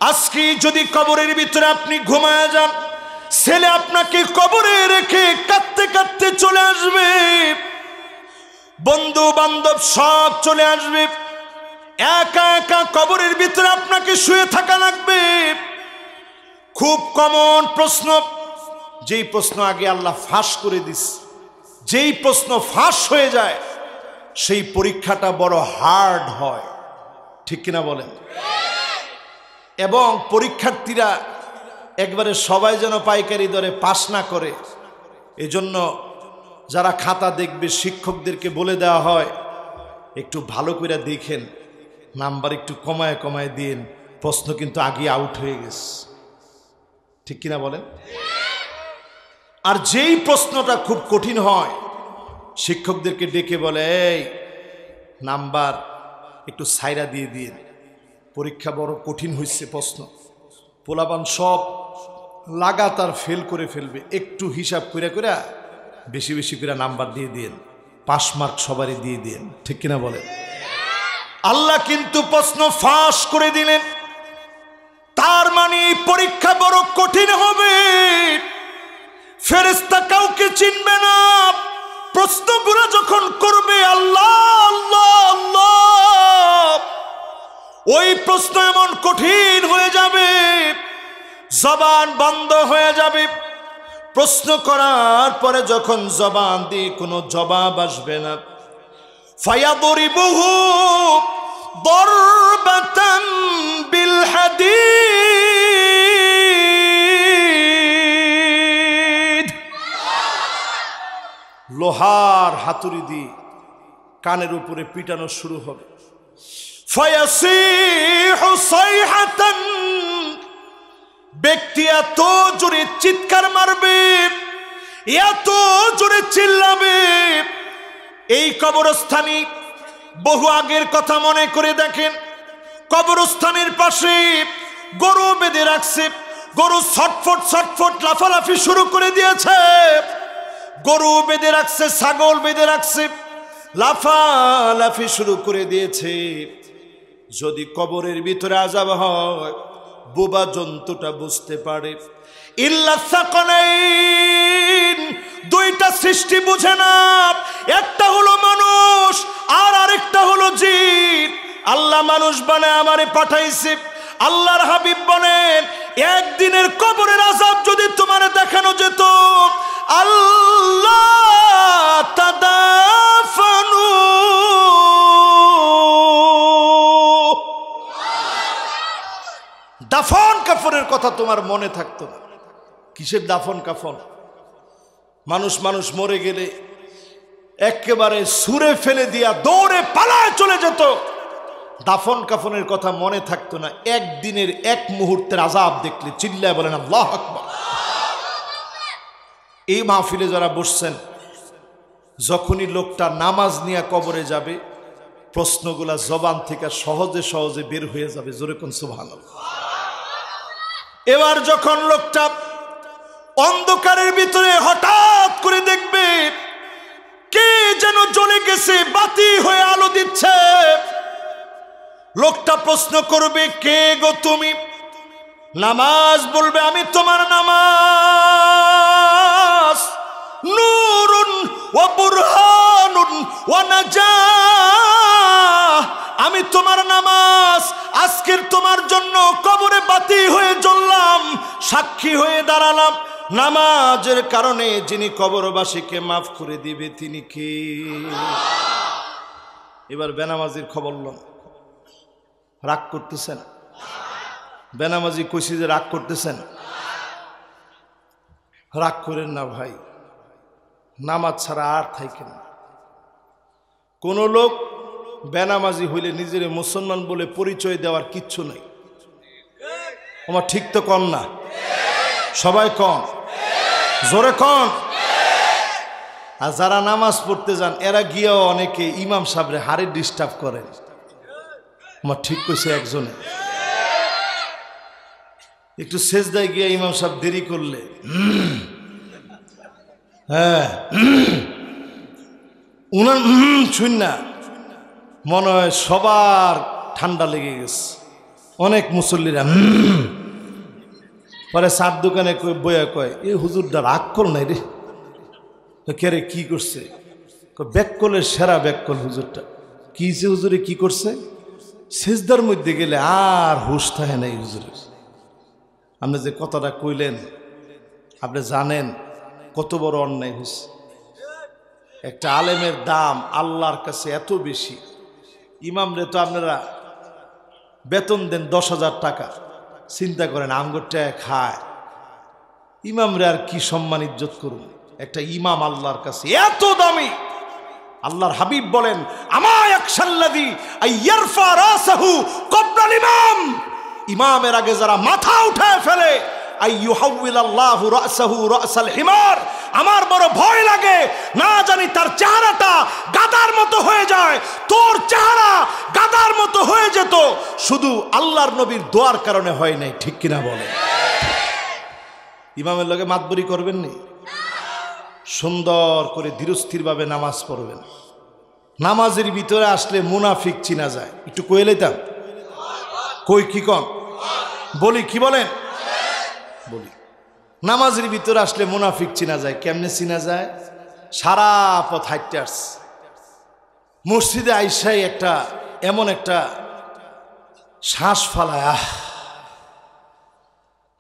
আজকে যদি কবরের ভিতরে আপনি ঘুমায় যান, ছেলে আপনাকে কবরে রেখে কাঁদতে কাঁদতে চলে আসবে, বন্ধু বান্ধব সব চলে আসবে, একা একা কবরের ভিতরে আপনাকে শুয়ে থাকা লাগবে। খুব কমন প্রশ্ন, যেই প্রশ্ন আগে আল্লাহ ফাঁস করে দিস, যেই প্রশ্ন ফাঁস হয়ে যায় সেই পরীক্ষাটা বড় হার্ড হয়, ঠিক কিনা বলেন? এবং পরীক্ষার্থীরা একবারে সবাই যেন পাইকারি দরে পাস না করে, এজন্য যারা খাতা দেখবে শিক্ষকদেরকে বলে দেওয়া হয় একটু ভালো করে দেখেন, নাম্বার একটু কমায় কমায় দিন, প্রশ্ন কিন্তু আগে আউট হয়ে গেছে, ঠিক কিনা বলেন? আর যেই প্রশ্নটা খুব কঠিন হয় শিক্ষকদেরকে ডেকে বলে, এই নাম্বার একটু সাইরা দিয়ে দিন, পরীক্ষা বড় কঠিন হয়েছে, প্রশ্ন পোলাপান সব লাগাতার ফেল করে ফেলবে, একটু হিসাব করে করে বেশি বেশি করে নাম্বার দিয়ে দিন, পাস মার্ক সবারই দিয়ে দিন, ঠিক কিনা বলেন? আল্লাহ কিন্তু প্রশ্ন ফাঁস করে দিলেন, তার মানে পরীক্ষা বড় কঠিন হবে, ফেরেশতা কাউকে চিনবে না, প্রশ্নগুলো যখন করবে আল্লাহ আল্লাহ আল্লাহ, ওই প্রশ্ন এমন কঠিন হয়ে যাবে জবান বন্ধ হয়ে যাবে। প্রশ্ন করার পরে যখন জবান দিয়ে কোনো জবাব আসবে না, ফায়াদরিবুহু দরবাতাম বিল হাদিদ, লোহার হাতুড়ি দিয়ে কানের উপরে পিটানো শুরু হবে। ফায়াসিহু সাইহাতান, ব্যক্তি এত জোরে চিৎকার মারবে, এত জোরে চিল্লাবে। এই কবরস্থানে বহু আগের কথা মনে করে দেখেন, কবরস্থানের পাশে গরু বেঁধে রাখছে, গরু ছটফট ছটফট লাফালাফি শুরু করে দিয়েছে, গরু বেঁধে রাখছে, ছাগল বেঁধে রাখছে, লাফালাফি শুরু করে দিয়েছে। যদি কবরের ভিতরে আযাব হয়, বোবা জন্তুটা বুঝতে পারে। ইল্লা সাকালাইন, দুইটা সৃষ্টি বুঝে না, একটা হলো মানুষ আর আরেকটা হলো জিন। আল্লাহ মানুষ বানায় আমারে পাঠাইছে, আল্লাহর হাবিব বলেন একদিনের কবরের আযাব যদি তোমারে দেখানো যেত, আল্লাহ তাদাফানু, দাফন কাফনের কথা তোমার মনে থাকতো না। কিসের দাফন কাফন? মানুষ মানুষ মরে গেলে একেবারে ছুঁড়ে ফেলে দিয়া দৌড়ে পালায় চলে যেত, দাফন কাফনের কথা মনে থাকতো না। একদিনের এক মুহূর্তের আযাব দেখলে চিল্লায় বলেন আল্লাহু আকবার। এই মাহফিলে যারা বসছেন, যখনই লোকটা নামাজ নিয়ে কবরে যাবে, প্রশ্নগুলা জবান থেকে সহজে সহজে বের হয়ে যাবে, জোরে কোন সুবহানাল্লাহ। এবার যখন লোকটা অন্ধকারের ভিতরে হঠাৎ করে দেখবে কে যেন জ্বলে গেছে, বাতি হয়ে আলো দিচ্ছে, লোকটা প্রশ্ন করবে, কে গো তুমি? নামাজ বলবে, আমি তোমার নামাজ, নূরুন ওয়া বুরহানুন ওয়া নাজাহ, আমি তোমার নামাজ, আজকের তোমার জন্য কবরে বাতি হয়ে জ্বললাম, সাক্ষী হয়ে দাঁড়ালাম। নামাজের কারণে যিনি কবরবাসীকে মাফ করে দিবে তিনি কে? এবার বেনামাজির খবর লন। রাগ করতেছেন? বেনামাজি কইছি যে রাগ করতেছেন? রাগ করেন না ভাই, নামাজ ছাড়া আর থাকেন। কোন লোক বেনামাজি হইলে নিজের মুসলমান বলে পরিচয় দেওয়ার কিচ্ছু নাই। আমার ঠিক তো কম না? সবাই কম, জোরে কম। আর যারা নামাজ পড়তে যান এরা গিয়েও অনেকে ইমাম সাহেবরে হারে ডিস্টার্ব করেন। আমার ঠিক কইছে একজনে, একটু সেজদায় গিয়ে ইমাম সাহেব দেরি করলে হ্যাঁ উনার শুন না, মনে হয় সবার ঠান্ডা লেগে গেছে। অনেক মুসল্লিরা পরে সার দোকানে বইয়া কয় এই হুজুরটা রাগ কল নাই রে, কে রে কি করছে? ব্যাককলের সেরা ব্যাককল হুজুরটা। কি যে হুজুরে কি করছে? সেজদার মধ্যে গেলে আর হুশ থাকে নাই হুজুরের। আপনি যে কথাটা কইলেন, আপনি জানেন কত বড় অন্যায় হয়েছে। একটা আলেমের দাম আল্লাহর কাছে এত বেশি। ইমামরে তো আপনারা বেতন দেন 10,000 টাকা, চিন্তা করেন আমগরটা খায়, ইমামরে আর কি সম্মান ইজ্জত করুন? একটা ইমাম আল্লাহর কাছে এত দামি। আল্লাহর হাবিব বলেন, আমা ইয়াকশাল্লাযী আইয়ারফা রাসাহু ক্বাবলাল ইমাম, ইমামের আগে যারা মাথা উঠায় ফেলে, আইয়ুহাউইলাল্লাহু রাসাহু রাসাল হিমার, আমার বড় ভয় লাগে না জানি তার চেহারাটা গাধার মতো হয়ে যায়। তোর চেহারা গাধার মতো হয়ে যেত, শুধু আল্লাহর নবীর দোয়ার কারণে হয় নাই। ঠিক কিনা বলে? ইমামের লগে মাতবরি করবেন নি, সুন্দর করে ধীরস্থিরভাবে নামাজ পড়বেন। নামাজের ভিতরে আসলে মুনাফিক চিনা যায়। একটু কয়ে লইতাম, কই কি কম বলি, কি বলেন বলি। নামাজের ভিতরে আসলে মুনাফিক চিনা যায়। কেমনে চিনা যায়? সারা পথ হাঁটতে আসছে, মসজিদে আইসাই একটা এমন একটা শ্বাস ফালায়,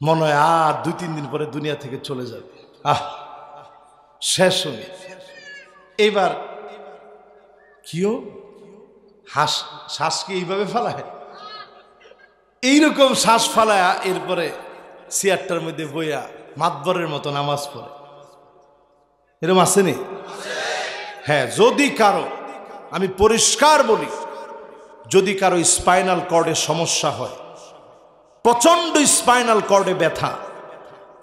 মনে হয় আর 2-3 দিন পরে দুনিয়া থেকে চলে যাবে, শেষ হয়ে। এইবার কিও শ্বাস কি এইভাবে ফালায়? এইরকম শ্বাস ফালায় এরপরে চেয়ারটার মধ্যে বইয়া মাতবরের মতো নামাজ পড়ে। এরকম আসেনি? হ্যাঁ, যদি কারো, আমি পরিষ্কার বলি, যদি কারো স্পাইনাল কর্ডের সমস্যা হয়, প্রচন্ড স্পাইনাল কর্ডে ব্যথা,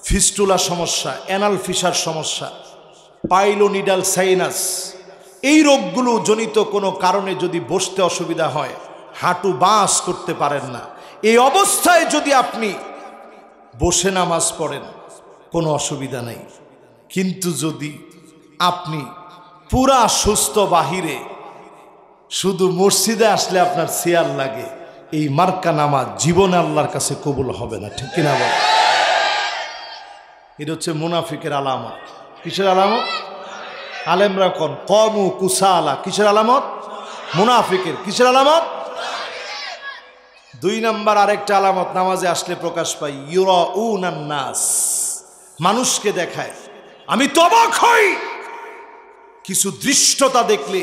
ফিস্টুলা সমস্যা, অ্যানাল ফিসার সমস্যা, পাইলোনিডাল সাইনাস, এই রোগগুলো জনিত কোনো কারণে যদি বসতে অসুবিধা হয়, হাঁটু বাঁশ করতে পারেন না, এই অবস্থায় যদি আপনি বসে নামাজ পড়েন কোনো অসুবিধা নেই। কিন্তু যদি আপনি পুরা সুস্থ বাহিরে, শুধু মসজিদে আসলে আপনার চেয়ার লাগে, এই মার্কা নামাজ জীবনে আল্লাহর কাছে কবুল হবে না। ঠিক কিনা বল? এটা হচ্ছে মুনাফিকের আলামত। কিসের আলামত? আলেমরা কোন কমু কুসালা, কিসের আলামত? মুনাফিকের। কিসের আলামত? 2 নাম্বার আরেকটা আলামত নামাজে আসলে প্রকাশ পাই, ইউরাউনান নাস, মানুষকে দেখায়। আমি তো অবাক হই কিছু দৃশ্যতা দেখলে।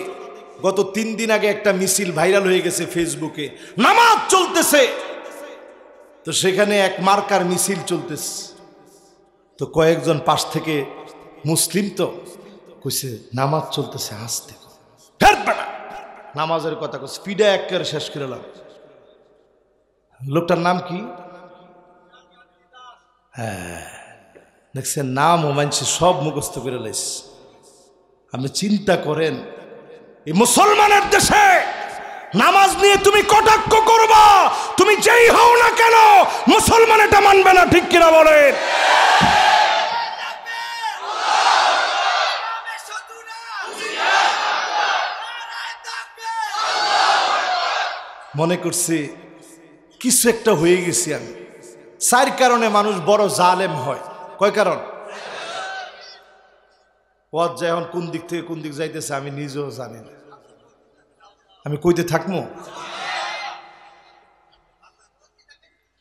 গত 3 দিন আগে একটা মিছিল ভাইরাল হয়ে গেছে ফেসবুকে, নামাজ চলতেছে, তো সেখানে এক মার্কার মিছিল চলতেছে, তো কয়েকজন পাশ থেকে মুসলিম তো কইছে নামাজ চলতেছে আসতে, নামাজের কথা কই স্পিডে একেবারে শেষ করে এলাম। লোকটার নাম কি? হ্যাঁ, দেখছেন, নাম ও মানছে সব মুখস্থ করে লাইছে। আপনি চিন্তা করেন, এই মুসলমানের দেশে নামাজ নিয়ে তুমি কটাক্ষ করবা, তুমি যেই হও না কেন মুসলমান এটা মানবে না। ঠিক কিনা বলেন? মনে করছি কিছু একটা হয়ে গেছি আমি। 4 কারণে মানুষ বড় জালেম হয়। কয় কারণ? পথ যায় এখন কোন দিক থেকে কোন দিক যাইতেছে আমি নিজেও জানি না, আমি কইতে থাকবো।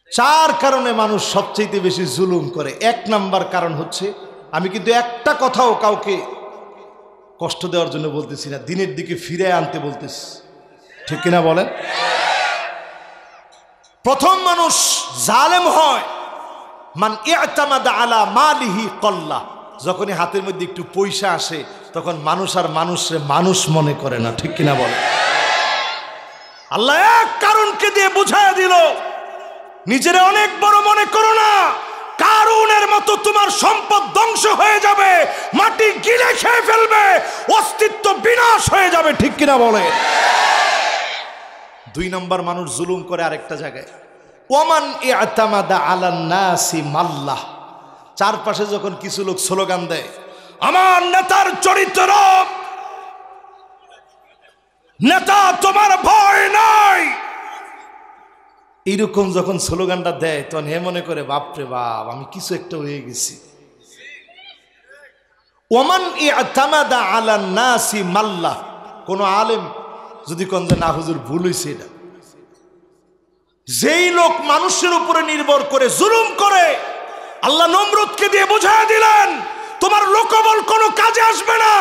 4 কারণে মানুষ সবচেয়ে বেশি জুলুম করে। 1 নাম্বার কারণ হচ্ছে, আমি কিন্তু একটা কথাও কাউকে কষ্ট দেওয়ার জন্য বলতেছি না, দিনের দিকে ফিরে আনতে বলতেছি। ঠিক কিনা বলেন? প্রথম মানুষ জালেম হয় মান ইতামাদা আলা মালিহি কল্লা, যখনই হাতের মধ্যে একটু পয়সা আসে তখন মানুষ আর মানুষে মানুষ মনে করে না। ঠিক কিনা বলে? আল্লাহ এক কারণকে দিয়ে বুঝায় দিল, নিজের অনেক বড় মনে করো না, কারুনের মতো তোমার সম্পদ ধ্বংস হয়ে যাবে, মাটি গিলে খেয়ে ফেলবে, অস্তিত্ব বিনাশ হয়ে যাবে। ঠিক কিনা বলে? 2 নম্বর মানুষ জুলুম করে আরেকটা জায়গায়, ওমান ইতামাদা আলান নাসি মাল্লাহ, চারপাশে যখন কিছু লোক স্লোগান দেয়, আমার নেতার চরিত্র, নেতা তোমার ভয় নাই, এইরকম যখন স্লোগানটা দেয় তখন হে মনে করে বাপরে বাপ আমি কিছু একটা হয়ে গেছি। ওমান ইআতামাদা আলান নাসি মাল্লাহ, কোন আলেম যদি কোন যে না হুজুর ভুল হইছে, এটা যেই লোক মানুষের উপরে নির্ভর করে জুলুম করে, আল্লাহ নমরুদকে দিয়ে বুঝায় দিলেন তোমার লোকবল কোনো কাজে আসবে না।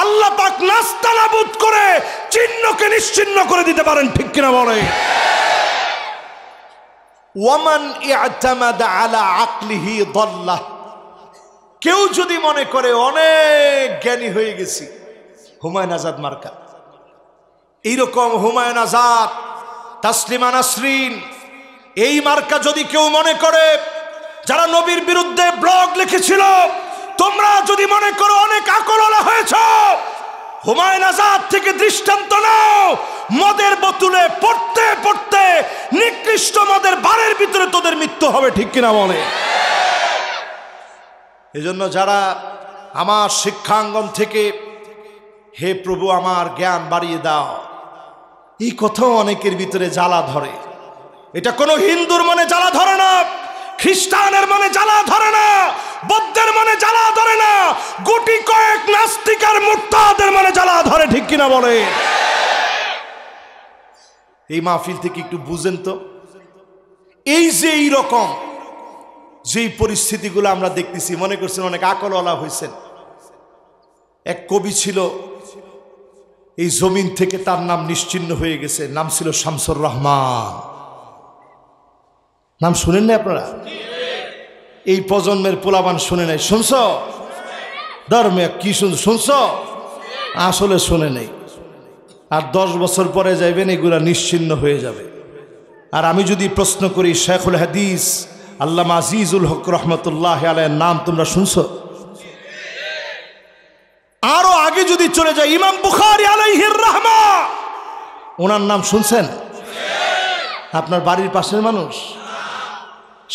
আল্লাহ পাক নাস্তানাবুদ করে চিহ্নকে নিশ্চিহ্ন করে দিতে পারেন, ঠিক কিনা বলে? ওয়ামান ইআতামাদা আলা আকলিহি দাল্লাহ, কেউ যদি মনে করে অনেক জ্ঞানী হয়ে গেছি, হুমায়ুন আজাদ মার্কা, এইরকম হুমায়ুন আজাদ, তাসলিমা নাসরিন, এই মার্কা যদি কেউ মনে করে, যারা নবীর বিরুদ্ধে ব্লগ লিখেছিল, তোমরা যদি মনে করো অনেক আকলওয়ালা হয়েছ, হুমায়ুন আজাদ থেকে দৃষ্টান্ত নাও। মদের বোতলে পড়তে পড়তে নিকৃষ্ট মদের বারের ভিতরে তোদের মৃত্যু হবে, ঠিক কিনা বলে? এজন্য যারা আমার শিক্ষাঙ্গন থেকে হে প্রভু আমার জ্ঞান বাড়িয়ে দাও, এই কথাও অনেকের ভিতরে জ্বালা ধরে। এটা কোনো হিন্দুর মনে জ্বালা ধরে না, খ্রিস্টানের মনে জ্বালা ধরে না, বৌদ্ধের মনে জ্বালা ধরে না, গুটি কয়েক নাস্তিক আর মুরতাদের মনে জ্বালা ধরে, ঠিক কিনা বলে? এই মাহফিল থেকে একটু বুঝেন তো, এই যে এই রকম যেই পরিস্থিতিগুলো আমরা দেখতেছি, মনে করছেন অনেক আকলওয়ালা হয়েছেন। এক কবি ছিল, এই জমিন থেকে তার নাম নিশ্চিহ্ন হয়ে গেছে, নাম ছিল শামসুর রহমান। নাম শুনেন না আপনারা? এই প্রজন্মের পোলাবান শুনে নাই, শুনছ? ধর্মে কি শুনছ? আসলে শুনে নেই। আর 10 বছর পরে যাইবেন, এগুলা নিশ্চিহ্ন হয়ে যাবে। আর আমি যদি প্রশ্ন করি, শেখুল হাদিস আল্লামা আজিজুল হক রহমতুল্লাহ আলাইহির নাম তোমরা শুনছ? আরো আগে যদি চলে যায়, ইমাম বুখারী আলাইহির রাহমা, ওনার নাম শুনছেন? আপনার বাড়ির পাশের মানুষ,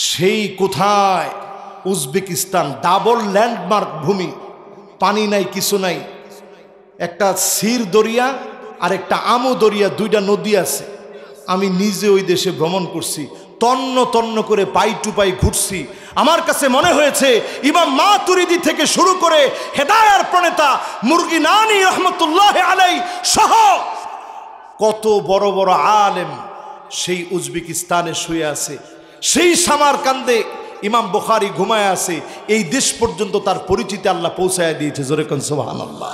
সেই কোথায় উজবেকিস্তান, ডাবল ল্যান্ডমার্ক ভূমি, পানি নাই, কিছু নাই, একটা সির দরিয়া আর একটা আমু দরিয়া, দুইটা নদী আছে। আমি নিজে ওই দেশে ভ্রমণ করছি, তন্ন তন্ন করে পাই টু পাই ঘুরছি। আমার কাছে মনে হয়েছে ইমাম মাতুরিদি থেকে শুরু করে হেদায়ার প্রণেতা মুরগিনানি রহমতুল্লাহ আলাই সহ কত বড় বড় আলেম সেই উজবেকিস্তানে শুয়ে আছে, সেই সামারকান্দে ইমাম বুখারী ঘুমায় আছে। এই দেশ পর্যন্ত তার পরিচিতি আল্লাহ পৌঁছায় দিয়েছে, জোরে কোন সুবহানাল্লাহ।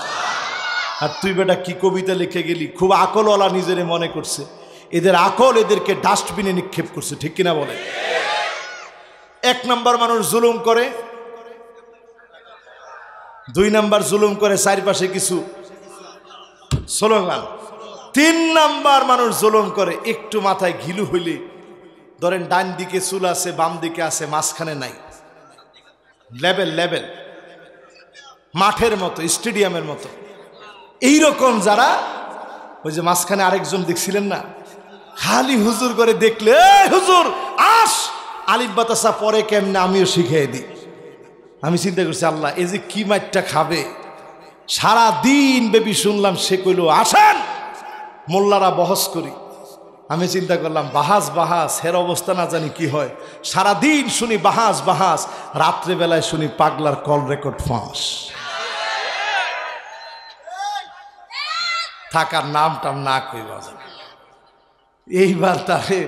আর তুই বেটা কি কবিতা লিখে গেলি, খুব আকলওয়ালা নিজেরে মনে করছে। এদের আকল এদেরকে ডাস্টবিনে নিক্ষেপ করছে, ঠিক কিনা বলে? 1 নাম্বার মানুষ জুলুম করে, 2 নাম্বার জুলুম করে চারপাশে কিছু স্লোগান, 3 নাম্বার মানুষ জুলুম করে একটু মাথায় ঘিলু হইলে, ধরেন ডান দিকে চুল আছে, বাম দিকে আছে, মাঝখানে নাই, লেভেল লেভেল, মাঠের মতো, স্টেডিয়ামের মতো। এইরকম যারা, ওই যে মাঝখানে আরেকজন দেখছিলেন না, খালি হুজুর করে দেখলে, হুজুর আস, আলিফ বাতাসা পরে কেমনে আমিও শিখিয়ে দিই। আমি চিন্তা করছি, আল্লাহ এই যে কি মাইটটা খাবে। সারা দিন ব্যাপী শুনলাম, সে কইল আসেন মোল্লারা বহস করি। আমি চিন্তা করলাম বাহাস বাহাস, হের অবস্থা না জানি কি হয়। সারাদিন শুনি বাহাস বাহাস, রাত্রেবেলায় শুনি পাগলার কল রেকর্ড ফাঁস। থাকার নাম টাম না কই বাজার। এইবার তারে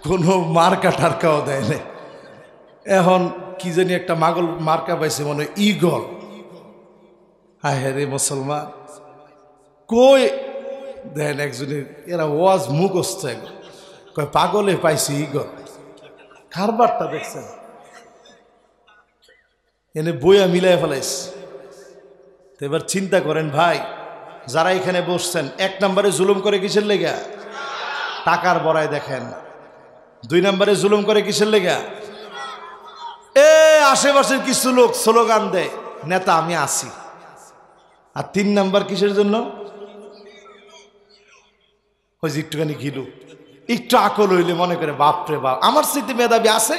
কোনো মার্কা টার্কাও দেয় না। এখন কি জানি একটা মাগল মার্কা পাইছে, মনে হয় ইগল। হ্যাঁ রে মুসলমান, কই দেন একজনের, এরা ওয়াজ মুখস্থ, কয় পাগলে পাইছে ইগল। কারবারটা দেখছেন, এনে বইয়া মিলাই ফেলাইছে। তো এবার চিন্তা করেন ভাই, যারা এখানে বসছেন, 1 নম্বরে জুলুম করে কিসের লেগা? টাকার বড়াই দেখেন। 2 নম্বরে জুলুম করে কিসের লেগা? আশেপাশের কিছু লোক স্লোগান দেয়, নেতা আমি আসি। আর 3 নাম্বার কিসের জন্য? ওই যে একটুখানি ঘিলু, একটু আকল হইলে মনে করে বাপরে বাপ, আমার স্মৃতি মেধাবী আছে।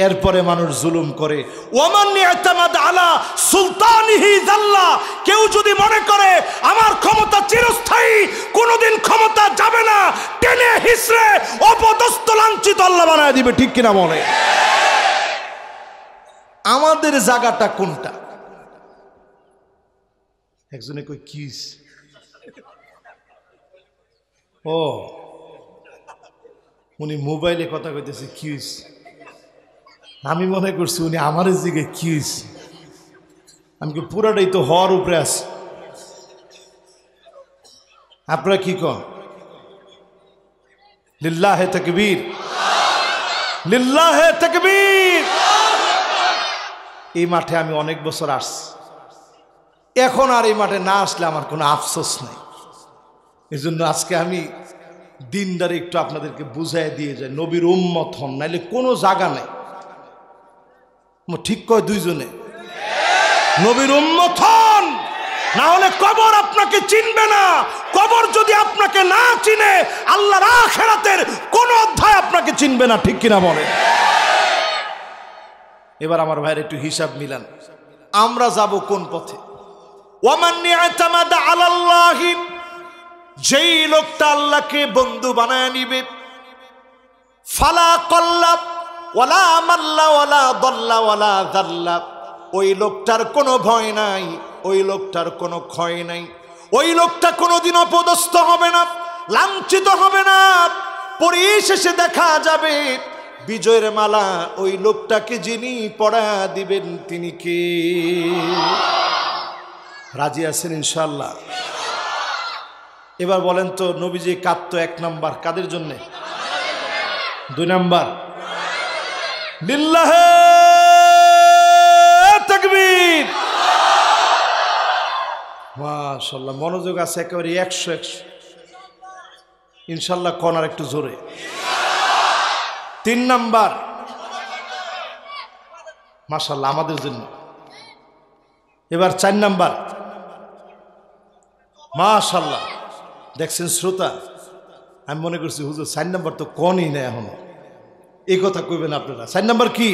এরপরে মানুষ জুলুম করে। ওয়ামান ইয়াতামাদ আলা সুলতানিহি জাল্লা, কেউ যদি মনে করে আমার ক্ষমতা চিরস্থায়ী, কোনোদিন ক্ষমতা যাবে না, টেনে হিসড়ে অপদস্থ লাঞ্ছিত আল্লাহ বানায় দিবে। ঠিক কিনা বলে? আমাদের জায়গাটা কোনটা? একজনে কই কিস, ও উনি মোবাইলে কথা কইতেছে কিস, আমি মনে করছি উনি আমার দিকে কিস। আমি কি পুরাটাই তো হওয়ার উপরে আছে। আপনারা কি কন? লিল্লাহে তাকবীর, লিল্লাহে তাকবীর। এই মাঠে আমি অনেক বছর আসছি, এখন আর এই মাঠে না আসলে আমার কোনো আফসোস নাই। এই জন্য আজকে আমি দিনদারি একটু আপনাদেরকে বুঝাই দিয়ে যাই, নবীর উম্মত হন, নাইলে কোনো জায়গা নেই। ঠিক কয় দুইজনে, নবীর উম্মত হন, না হলে কবর আপনাকে চিনবে না। কবর যদি আপনাকে না চিনে, আল্লাহর আখিরাতের কোন অধ্যায় আপনাকে চিনবে না। ঠিক কিনা বলে? এবার আমার ভাইয়ের একটু হিসাব মিলান, আমরা যাব কোন পথে? ওয়ামান ইয়াতামাদা আলাল্লাহি, যেই লোকটা আল্লাহকে বন্ধু বানায় নিবে, ফালা কল্লাব ওয়ালা মাল্লা ওয়ালা দল্লা ওয়ালা যাল্লা, ওই লোকটার কোনো ভয় নাই, ওই লোকটার কোনো ক্ষয় নাই, ওই লোকটা কোনোদিন অপদস্থ হবে না, লাঞ্ছিত হবে না। পরিশেষে দেখা যাবে বিজয়ের মালা ওই লোকটাকে যিনি পড়া দিবেন তিনি কে? রাজি আছেন ইনশাআল্লাহ? এবার বলেন তো, নবীজি কাঁদতো এক নাম্বার কাদের জন্য? দুই নাম্বার লিল্লাহে তাকবীর। মাশাআল্লাহ, মনোযোগ আছে একেবারে 100 ইনশাআল্লাহ। কোন আর একটু জোরে। 3 নাম্বার মাশাআল্লাহ আমাদের জন্য। এবার 4 নাম্বার মাশাআল্লাহ। দেখছেন শ্রোতা, আমি মনে করছি হুজুর 4 নাম্বার তো কোনই না, এখনো এই কথা কইবেন আপনারা। 4 নাম্বার কি?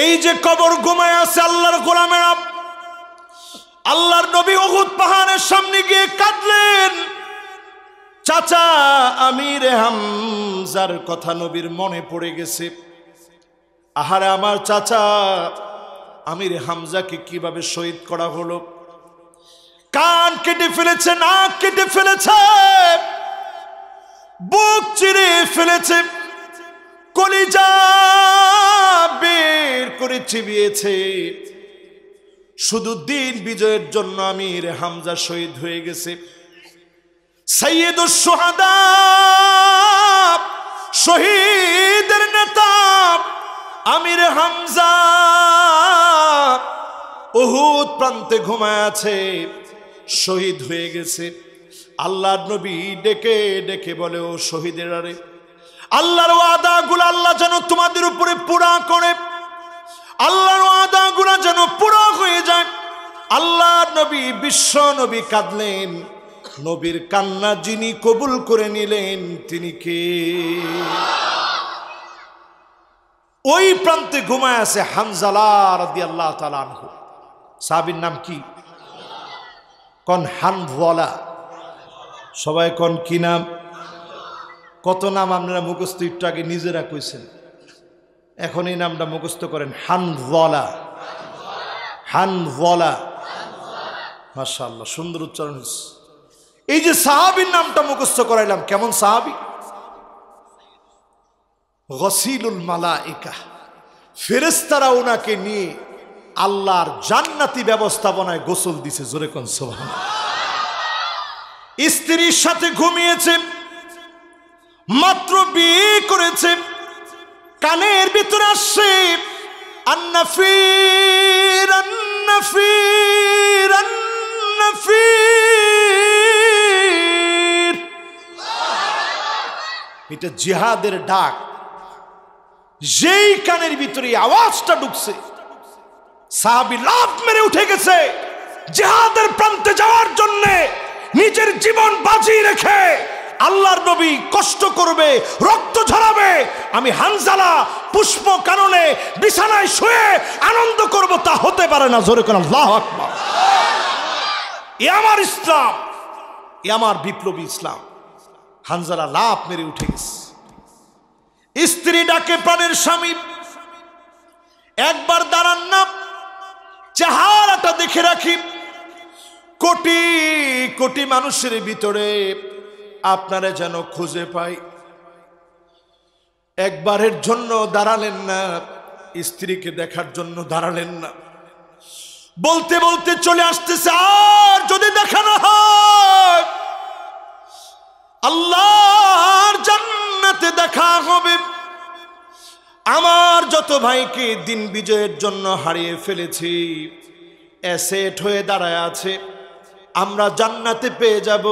এই যে কবর ঘুমায় আছে আল্লাহর গোলামেরা, আল্লাহর নবী উহুদ পাহাড়ের সামনে গিয়ে কাঁদলেন। চাচা আমির হামজার কথা নবীর মনে পড়ে গেছে। আহারে আমার চাচা আমির হামজাকে কিভাবে শহীদ করা হলো। কান কেটে ফেলেছে, নাক কেটে ফেলেছে, বুক চিরে ফেলেছে, কলিজা বের করে চিবিয়েছে। শুধু দিন বিজয়ের জন্য আমির হামজা শহীদ হয়ে গেছে। সাইয়্যিদুশ শুহাদা, শহীদের নেতা আমির হামজা উহুদ প্রান্তে ঘুমায় আছে, শহীদ হয়ে গেছে। আল্লাহর নবী ডেকে ডেকে বলে, ও শহীদেরা রে, আল্লাহর ওয়াদাগুলো আল্লাহ যেন তোমাদের উপরে পুরা করে, আল্লাহর ওয়াদাগুলো যেন পুরা হয়ে যায়। আল্লাহর নবী বিশ্ব নবী কাঁদলেন। নবীর কান্না যিনি কবুল করে নিলেন তিনি কে? ওই প্রান্তে ঘুমায় আছে হানজালা রাদিয়াল্লাহু তাআলা আনহু। সাহাবীর নাম কি? কোন? হানজালা। সবাই কোন কি নাম? কত নাম আপনারা মুখস্থ একটু আগে নিজেরা কইছেন, এখন এই নামটা মুখস্থ করেন, হানজালা। হানজালা, মাশাআল্লাহ, সুন্দর উচ্চারণ হয়েছে। এই যে সাহাবীর নামটা মুখস্থ করাইলাম, কেমন সাহাবী? গসিলুল মালাইকা, ফেরেশতারা ওনাকে নিয়ে আল্লাহর জান্নাতি ব্যবস্থাপনায় গোসল দিছে। জোরে কোন সুবহানাল্লাহ। স্ত্রীর সাথে ঘুমিয়েছে, মাত্র বিয়ে করেছে, কানের ভিতরে আসছে আন্নাফির আন্নাফির আন্নাফির। এটা জিহাদের ডাক। যেই কানের ভিতরে আওয়াজটা ঢুকছে, সাহাবী লাফ মেরে উঠে গেছে জিহাদের প্রান্তে যাওয়ার জন্য। নিজের জীবন বাজি রেখে আল্লাহর নবী কষ্ট করবে, রক্ত ঝরাবে, আমি হানজালা পুষ্প কাননে বিছানায় শুয়ে আনন্দ করব, তা হতে পারে না। জোরে কোন আল্লাহু আকবার। এ আমার ইসলাম, এ আমার বিপ্লবী ইসলাম। হানজালা লাফ মেরে উঠে গেছে। স্ত্রী ডাকে, প্রাণের স্বামী একবার দাঁড়ান না, চেহারাটা দেখে রাখি। কোটি কোটি মানুষের ভিতরে আপনারা যেন খুঁজে পাই, একবারের জন্য দাঁড়ালেন না, স্ত্রীকে দেখার জন্য দাঁড়ালেন না। বলতে বলতে চলে আসতেছে, আর যদি দেখা না হয় আল্লাহর জান্নাতে দেখা হবে। আমার যত ভাইকে দিন বিজয়ের জন্য হারিয়ে ফেলেছি, অ্যাসেট হয়ে দাঁড়ায় আছে, আমরা জান্নাতে পেয়ে যাব।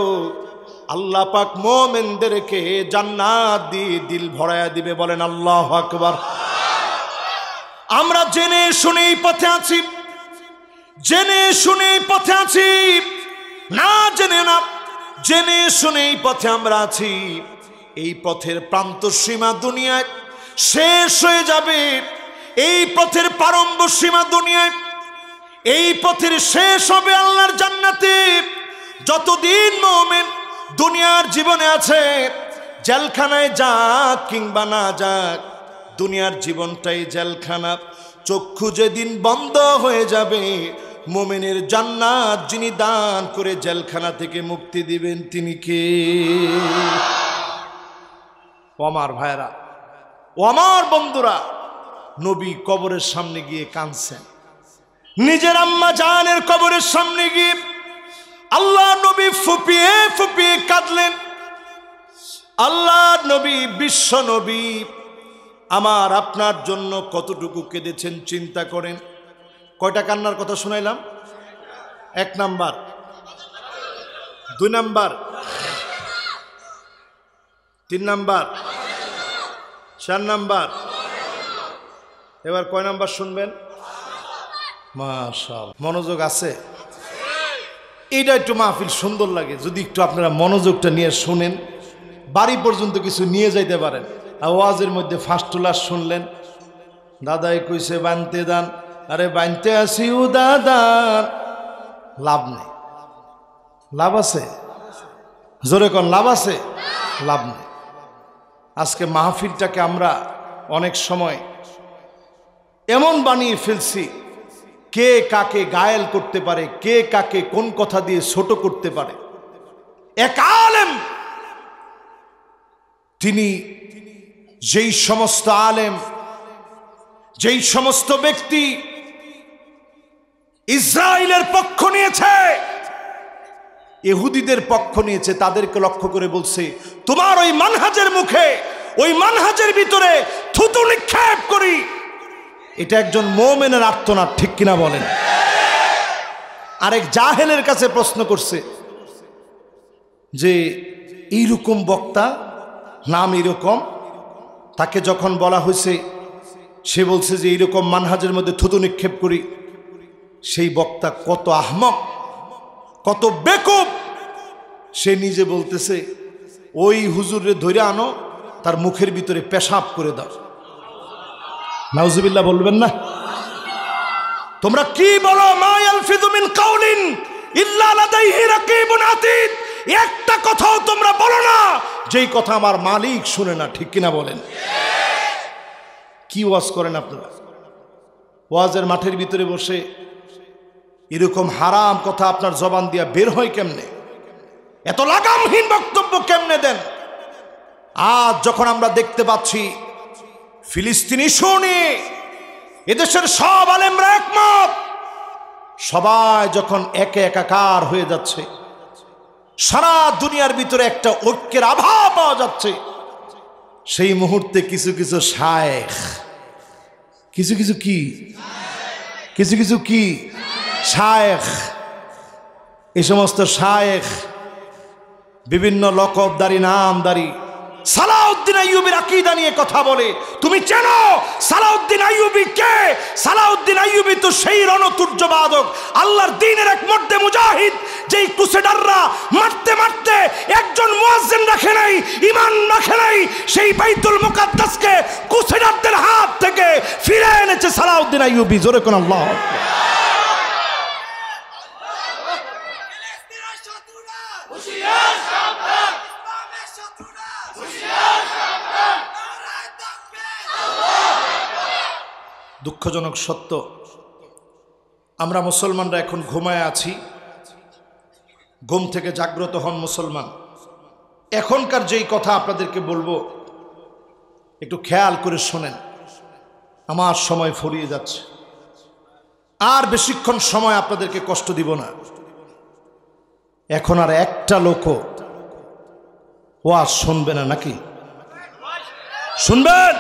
আল্লাহ পাক মুমিনদেরকে জান্নাত দিয়ে দিল ভরায়া দিবে। বলেন আল্লাহু আকবার। আমরা জেনে শুনেই পথে আছি, জেনে শুনেই পথে আছি, না জেনে না, জেনে শুনেই পথে আমরা আছি। এই পথের প্রান্ত সীমা দুনিয়ায় শেষ হয়ে যাবে, এই পথের প্রারম্ভ সীমা দুনিয়ায়, এই পথের শেষ হবে আল্লাহর জান্নাতে। যতদিন মুমিন দুনিয়ার জীবনে আছে, জেলখানায় যাক কিংবা না যাক, দুনিয়ার জীবনটাই জেলখানা। চক্ষু যেদিন বন্ধ হয়ে যাবে, মুমিনের জান্নাত যিনি দান করে জেলখানা থেকে মুক্তি দিবেন তিনি কে? ও আমার ভাইরা, ও আমার বন্ধুরা, নবী কবরের সামনে গিয়ে কাঁদছেন। নিজের আম্মা জানের কবরের সামনে গিয়ে আল্লাহ নবী ফুপিয়ে ফুপিয়ে কাঁদলেন। আল্লাহ নবী, বিশ্ব নবী আমার আপনার জন্য কতটুকু কেঁদেছেন চিন্তা করেন। কয়টা কান্নার কথা শুনাইলাম? 1 নাম্বার, 2 নাম্বার, 3 নাম্বার, 4 নাম্বার। এবার কয় নাম্বার শুনবেন? মাশাআল্লাহ, মনোযোগ আছে। এইটা একটু মাহফিল সুন্দর লাগে যদি একটু আপনারা মনোযোগটা নিয়ে শুনেন, বাড়ি পর্যন্ত কিছু নিয়ে যাইতে পারেন। আওয়াজের মধ্যে ফার্স্ট ক্লাস শুনলেন, দাদাই কইছে বানতে দান, আরে বানতে আসি ও দাদা, লাভ নেই। লাভ আছে? জোরে কোন লাভ আছে? লাভ নেই। আজকে মাহফিলটাকে আমরা অনেক সময় এমন বানিয়ে ফেলছি, কে কাকে ঘায়েল করতে পারে, কে কাকে কোন কথা দিয়ে ছোট করতে পারে। এক আলেম, তিনি যেই সমস্ত আলেম, যেই সমস্ত ব্যক্তি ইসরায়েলের পক্ষ নিয়েছে, ইহুদিদের পক্ষ নিয়েছে, তাদেরকে লক্ষ্য করে বলছে, তোমার ওই মানহাজের মুখে, ওই মানহাজের ভিতরে থুতু নিক্ষেপ করি। এটা একজন মুমিনের আর্তনাদ, ঠিক কিনা বলেন? আরেক জাহেলের কাছে প্রশ্ন করছে যে এইরকম বক্তা, নাম এরকম, তাকে যখন বলা হয়েছে সে বলছে যে এইরকম মানহাজের মধ্যে থুতু নিক্ষেপ করি। সেই বক্তা কত আহমক, কত বেকুব, সে নিজে বলতেছে ওই হুজুরে ধরে আনো, তার মুখের ভিতরে পেশাব করে দাও। নাউজুবিল্লাহ বলবেন না? তোমরা কি বলো? মা ইয়ালফিযু মিন কাউলিন ইল্লা লাদাইহি রাকিবুন আতীদ। একটা কথাও তোমরা বলো না যেই কথা আমার মালিক শুনে না, ঠিক কিনা বলেন? কি ওয়াজ করেন আপনারা? ওয়াজের মাঠের ভিতরে বসে এরকম হারাম কথা আপনার জবান দিয়া বের হয় কেমনে? এত লাগামহীন বক্তব্য কেমনে দেন? আজ যখন আমরা দেখতে পাচ্ছি ফিলিস্তিন ইস্যু নিয়ে এদেশের সব আলেমরা একমত, সবাই যখন একে একাকার হয়ে যাচ্ছে, সারা দুনিয়ার ভিতরে একটা ঐক্যের আভা পাওয়া যাচ্ছে, সেই মুহূর্তে কিছু কিছু শায়েখ, কিছু কিছু কি, কিছু কিছু কি শায়েখ, এই সমস্ত শায়েখ বিভিন্ন লকবদারি নামদারি সালাউদ্দিন আইয়ুবীর আকীদা নিয়ে কথা বলে। তুমি চেনো সালাউদ্দিন আইয়ুবী কে? সালাউদ্দিন আইয়ুবী তো সেই রণতুর্যবাদক, আল্লাহর দ্বীনের এক মর্দে মুজাহিদ, যেই ক্রুসেডাররা মারতে মারতে একজন মুয়াজ্জিন রাখে নাই, ঈমান রাখে নাই, সেই বাইতুল মুকাদ্দাসকে ক্রুসেডারদের হাত থেকে ফিরে এনেছে সালাউদ্দিন আইয়ুবী। জোরে কোন আল্লাহু আকবার। দুঃখজনক সত্য, আমরা মুসলমানরা এখন ঘুমায় আছি, ঘুম থেকে জাগ্রত হন মুসলমান। এখনকার যেই কথা আপনাদেরকে বলবো একটু খেয়াল করে শোনেন। আমার সময় ফুরিয়ে যাচ্ছে, আর বেশিক্ষণ সময় আপনাদেরকে কষ্ট দিব না। এখন আর একটা লোকও ওয়াজ শুনবে না নাকি? শুনবেন?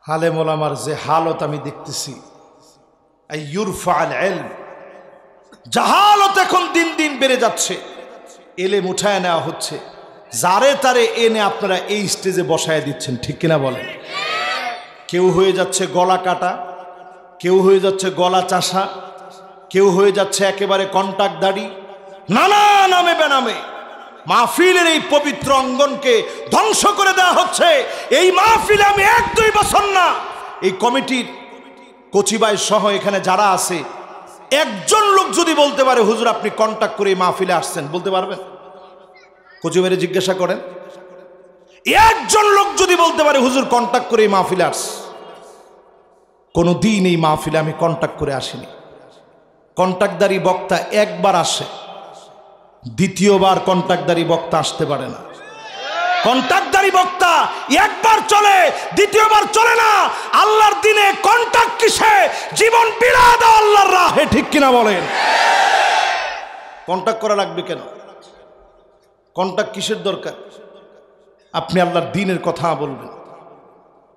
আলেম ওলামার যে হালত আমি দেখতেছি, জাহালত এখন দিন দিন বেড়ে যাচ্ছে, এলেম উঠায় নেওয়া হচ্ছে, যারে তারে এনে আপনারা এই স্টেজে বসায় দিচ্ছেন, ঠিক কিনা বলেন? কেউ হয়ে যাচ্ছে গলা কাটা, কেউ হয়ে যাচ্ছে গলা চাষা, কেউ হয়ে যাচ্ছে একেবারে কন্টাক্ট দাড়ি, নানা নামে বেনামে মাহফিলের এই পবিত্র অঙ্গনকে ধ্বংস করে দেওয়া হচ্ছে। এই মাহফিলে আমি 1-2 বছর না, এই কমিটির কচিবাই সহ এখানে যারা আছে, একজন লোক যদি বলতে পারে হুজুর আপনি কন্টাক্ট করে এই মাহফিলে আসছেন, বলতে পারবেন? কচিবাইরে জিজ্ঞাসা করেন, একজন লোক যদি বলতে পারে হুজুর কন্টাক্ট করে এই মাহফিলে আস। কোনো দিন এই মাহফিলে আমি কন্টাক্ট করে আসিনি। কন্টাক্টদারি বক্তা একবার আসে, দ্বিতীয়বার কন্টাক্টদারি বক্তা আসতে পারে না। কন্টাক্টদারি বক্তা একবার চলে, দ্বিতীয়বার চলে না। আল্লাহর দিনে কন্টাক্ট কিসে? জীবন বিড়া দাও আল্লাহর রাহে, ঠিক কিনা বলেন? কন্টাক্ট করা লাগবে কেন? কন্টাক্ট কিসের দরকার? আপনি আল্লাহর দ্বীনের কথা বলবেন,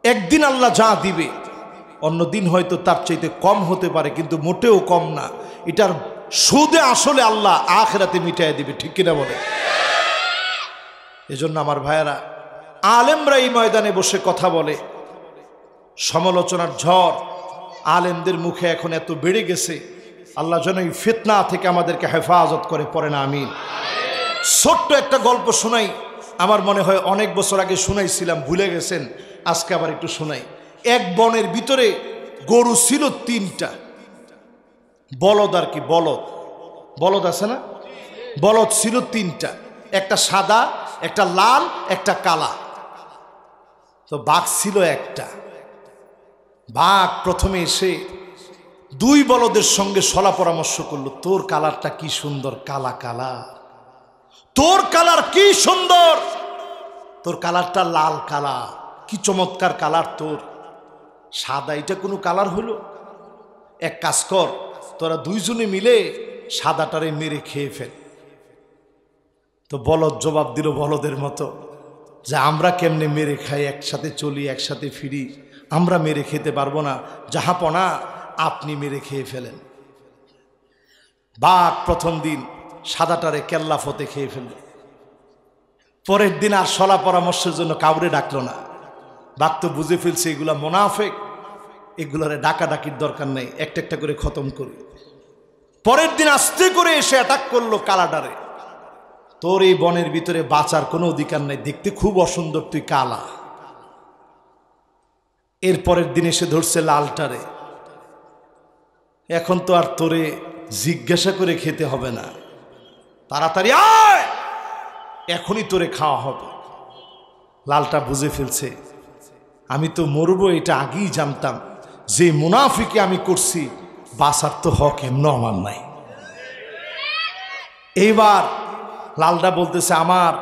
একদিন আল্লাহ যা দিবে অন্য দিন হয়তো তার চাইতে কম হতে পারে, কিন্তু মোটেও কম না। এটার সুদে আসলে আল্লাহ আখিরাতে মিটায় দিবে, ঠিক কিনা বলে? এজন্য আমার ভাইয়েরা, আলেমরা এই ময়দানে বসে কথা বলে, সমালোচনার ঝড় আলেমদের মুখে এখন এত বেড়ে গেছে। আল্লাহ যেন এই ফিতনা থেকে আমাদেরকে হেফাজত করে, পড়ে না আমিন। ছোট্ট একটা গল্প শোনাই, আমার মনে হয় অনেক বছর আগে শুনাইছিলাম, ভুলে গেছেন, আজকে আবার একটু শোনাই। এক বনের ভিতরে গরু ছিল 3টা, বলদ আর কি, বলদ, বলদ আছে না? বলদ ছিল 3টা, একটা সাদা, একটা লাল, একটা কালা। তো বাঘ ছিল একটা। বাঘ প্রথমে এসে 2 বলদের সঙ্গে সলা পরামর্শ করলো, তোর কালারটা কি সুন্দর, কালা কালা, তোর কালার কি সুন্দর, তোর কালারটা লাল কালা, কি চমৎকার কালার তোর। সাদা এটা কোনো কালার হলো? এক কাজ কর, তোরা 2 জনে মিলে সাদাটারে মেরে খেয়ে ফেল। তো বলদ জবাব দিল বলদের মতো, যে আমরা কেমনে মেরে খাই, একসাথে চলি একসাথে ফিরি, আমরা মেরে খেতে পারবো না, জাহাপনা আপনি মেরে খেয়ে ফেলেন। বাঘ প্রথম দিন সাদাটারে কেল্লা ফতে খেয়ে ফেলল। পরের দিন আর সলা পরামর্শের জন্য কাউরে ডাকলো না। বাঘ তো বুঝে ফেলছে এগুলা মুনাফিক, এগুলারে ডাকাডাকির দরকার নেই, একটা একটা করে খতম করি। পরের দিন আস্তে করে এসে অ্যাটাক করলো কালাটারে, তোর এই বনের ভিতরে বাঁচার কোনো অধিকার নেই, দেখতে খুব অসুন্দর, তুই কালা। এর পরের দিন এসে ধরছে লালটারে, এখন তো আর তোরে জিজ্ঞাসা করে খেতে হবে না, তাড়াতাড়ি আয়, এখনই তোরে খাওয়া হবে। লালটা বুঝে ফেলছে আমি তো মরবো, এটা আগেই জানতাম, যে মুনাফিকে আমি করছি বাঁচার তো হক এমন আমার নাই। এইবার লালটা বলতেছে, আমার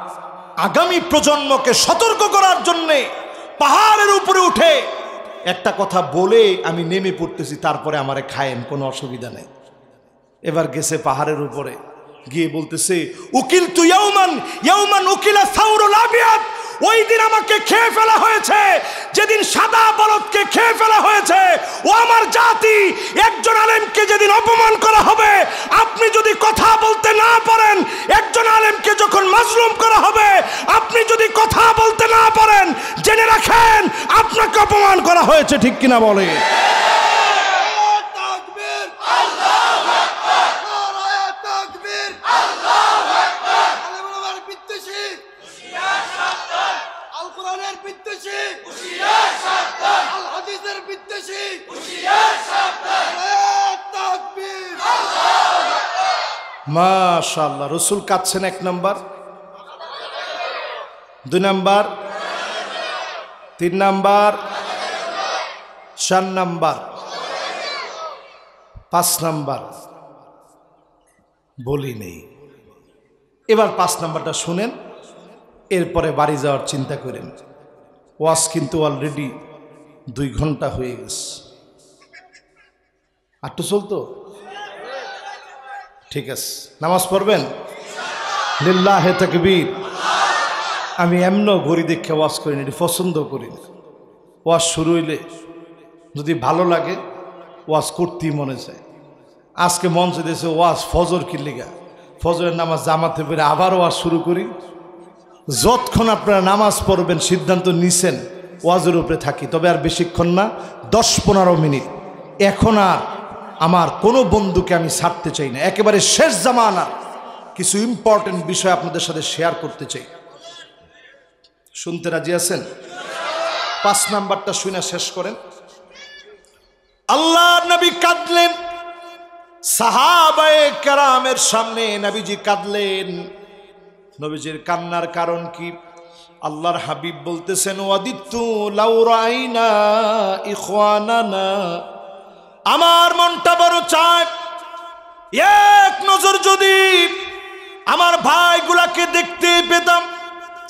আগামী প্রজন্মকে সতর্ক করার জন্যে পাহাড়ের উপরে উঠে একটা কথা বলে আমি নেমে পড়তেছি, তারপরে আমারে খায়েন, কোনো অসুবিধা নেই। এবার গেছে পাহাড়ের উপরে, গিয়ে বলতেছে, উকিল তু ইয়াউমান ইয়াউমান উকিলা সাউরুল আবিয়াদ, ওই দিন আমাকে খেয়ে ফেলা হয়েছে যেদিন সাদা বলদকে খেয়ে ফেলা হয়েছে, ও আমার জাতি, একজন আলেমকে যেদিন অপমান করা হবে, আপনি যদি কথা বলতে না পারেন, একজন আলেমকে যখন মাজলুম করা হবে, আপনি যদি কথা বলতে না পারেন, জেনে রাখেন আপনাকে অপমান করা হয়েছে। ঠিক কিনা বলে? মাশাআল্লাহ। রসুল কাঁদছেন 1 number, 2 number, 3 number, 4 number, 5 number বলি নেই। এবার 5 নাম্বারটা শুনেন, এরপরে বাড়ি যাওয়ার চিন্তা করেন। ওয়াজ কিন্তু অলরেডি 2 ঘন্টা হয়ে গেছে। আটটু চলতো? ঠিক আছে, নামাজ পড়বেন? লিল্লাহে তাকবীর। আমি এমনও ঘড়ি দেখে ওয়াজ করি না, এটি পছন্দ করি না। ওয়াজ শুরু হইলে যদি ভালো লাগে ওয়াজ করতেই মনে চায়। আজকে মন চাইতেছে ওয়াজ ফজর কি লিগা, ফজরের নামাজ জামাতে পড়ে আবার ওয়াজ শুরু করি। যতক্ষণ আপনারা নামাজ পড়বেন সিদ্ধান্ত নিছেন ওয়াজের উপরে থাকি, তবে আর বেশিক্ষণ না, 10-15 মিনিট। এখন আর আমার কোনো বন্ধুকে আমি ছাড়তে চাই না। একেবারে শেষ জামানার কিছু ইম্পর্টেন্ট বিষয় আপনাদের সাথে শেয়ার করতে চাই। শুনতে রাজি আছেন? 5 নাম্বারটা শুনে শেষ করেন। আল্লাহর নবী কাঁদলেন, সাহাবায়ে কেরামের সামনে নবীজি কাঁদলেন। নবীজির কান্নার কারণ কি? আল্লাহর হাবিব বলতেছেন, ওয়াদিতু লাউ রাইনা ইখওয়ানানা, আমার মনটা বড় চায় এক নজর যদি আমার ভাইগুলাকে দেখতে পেতাম।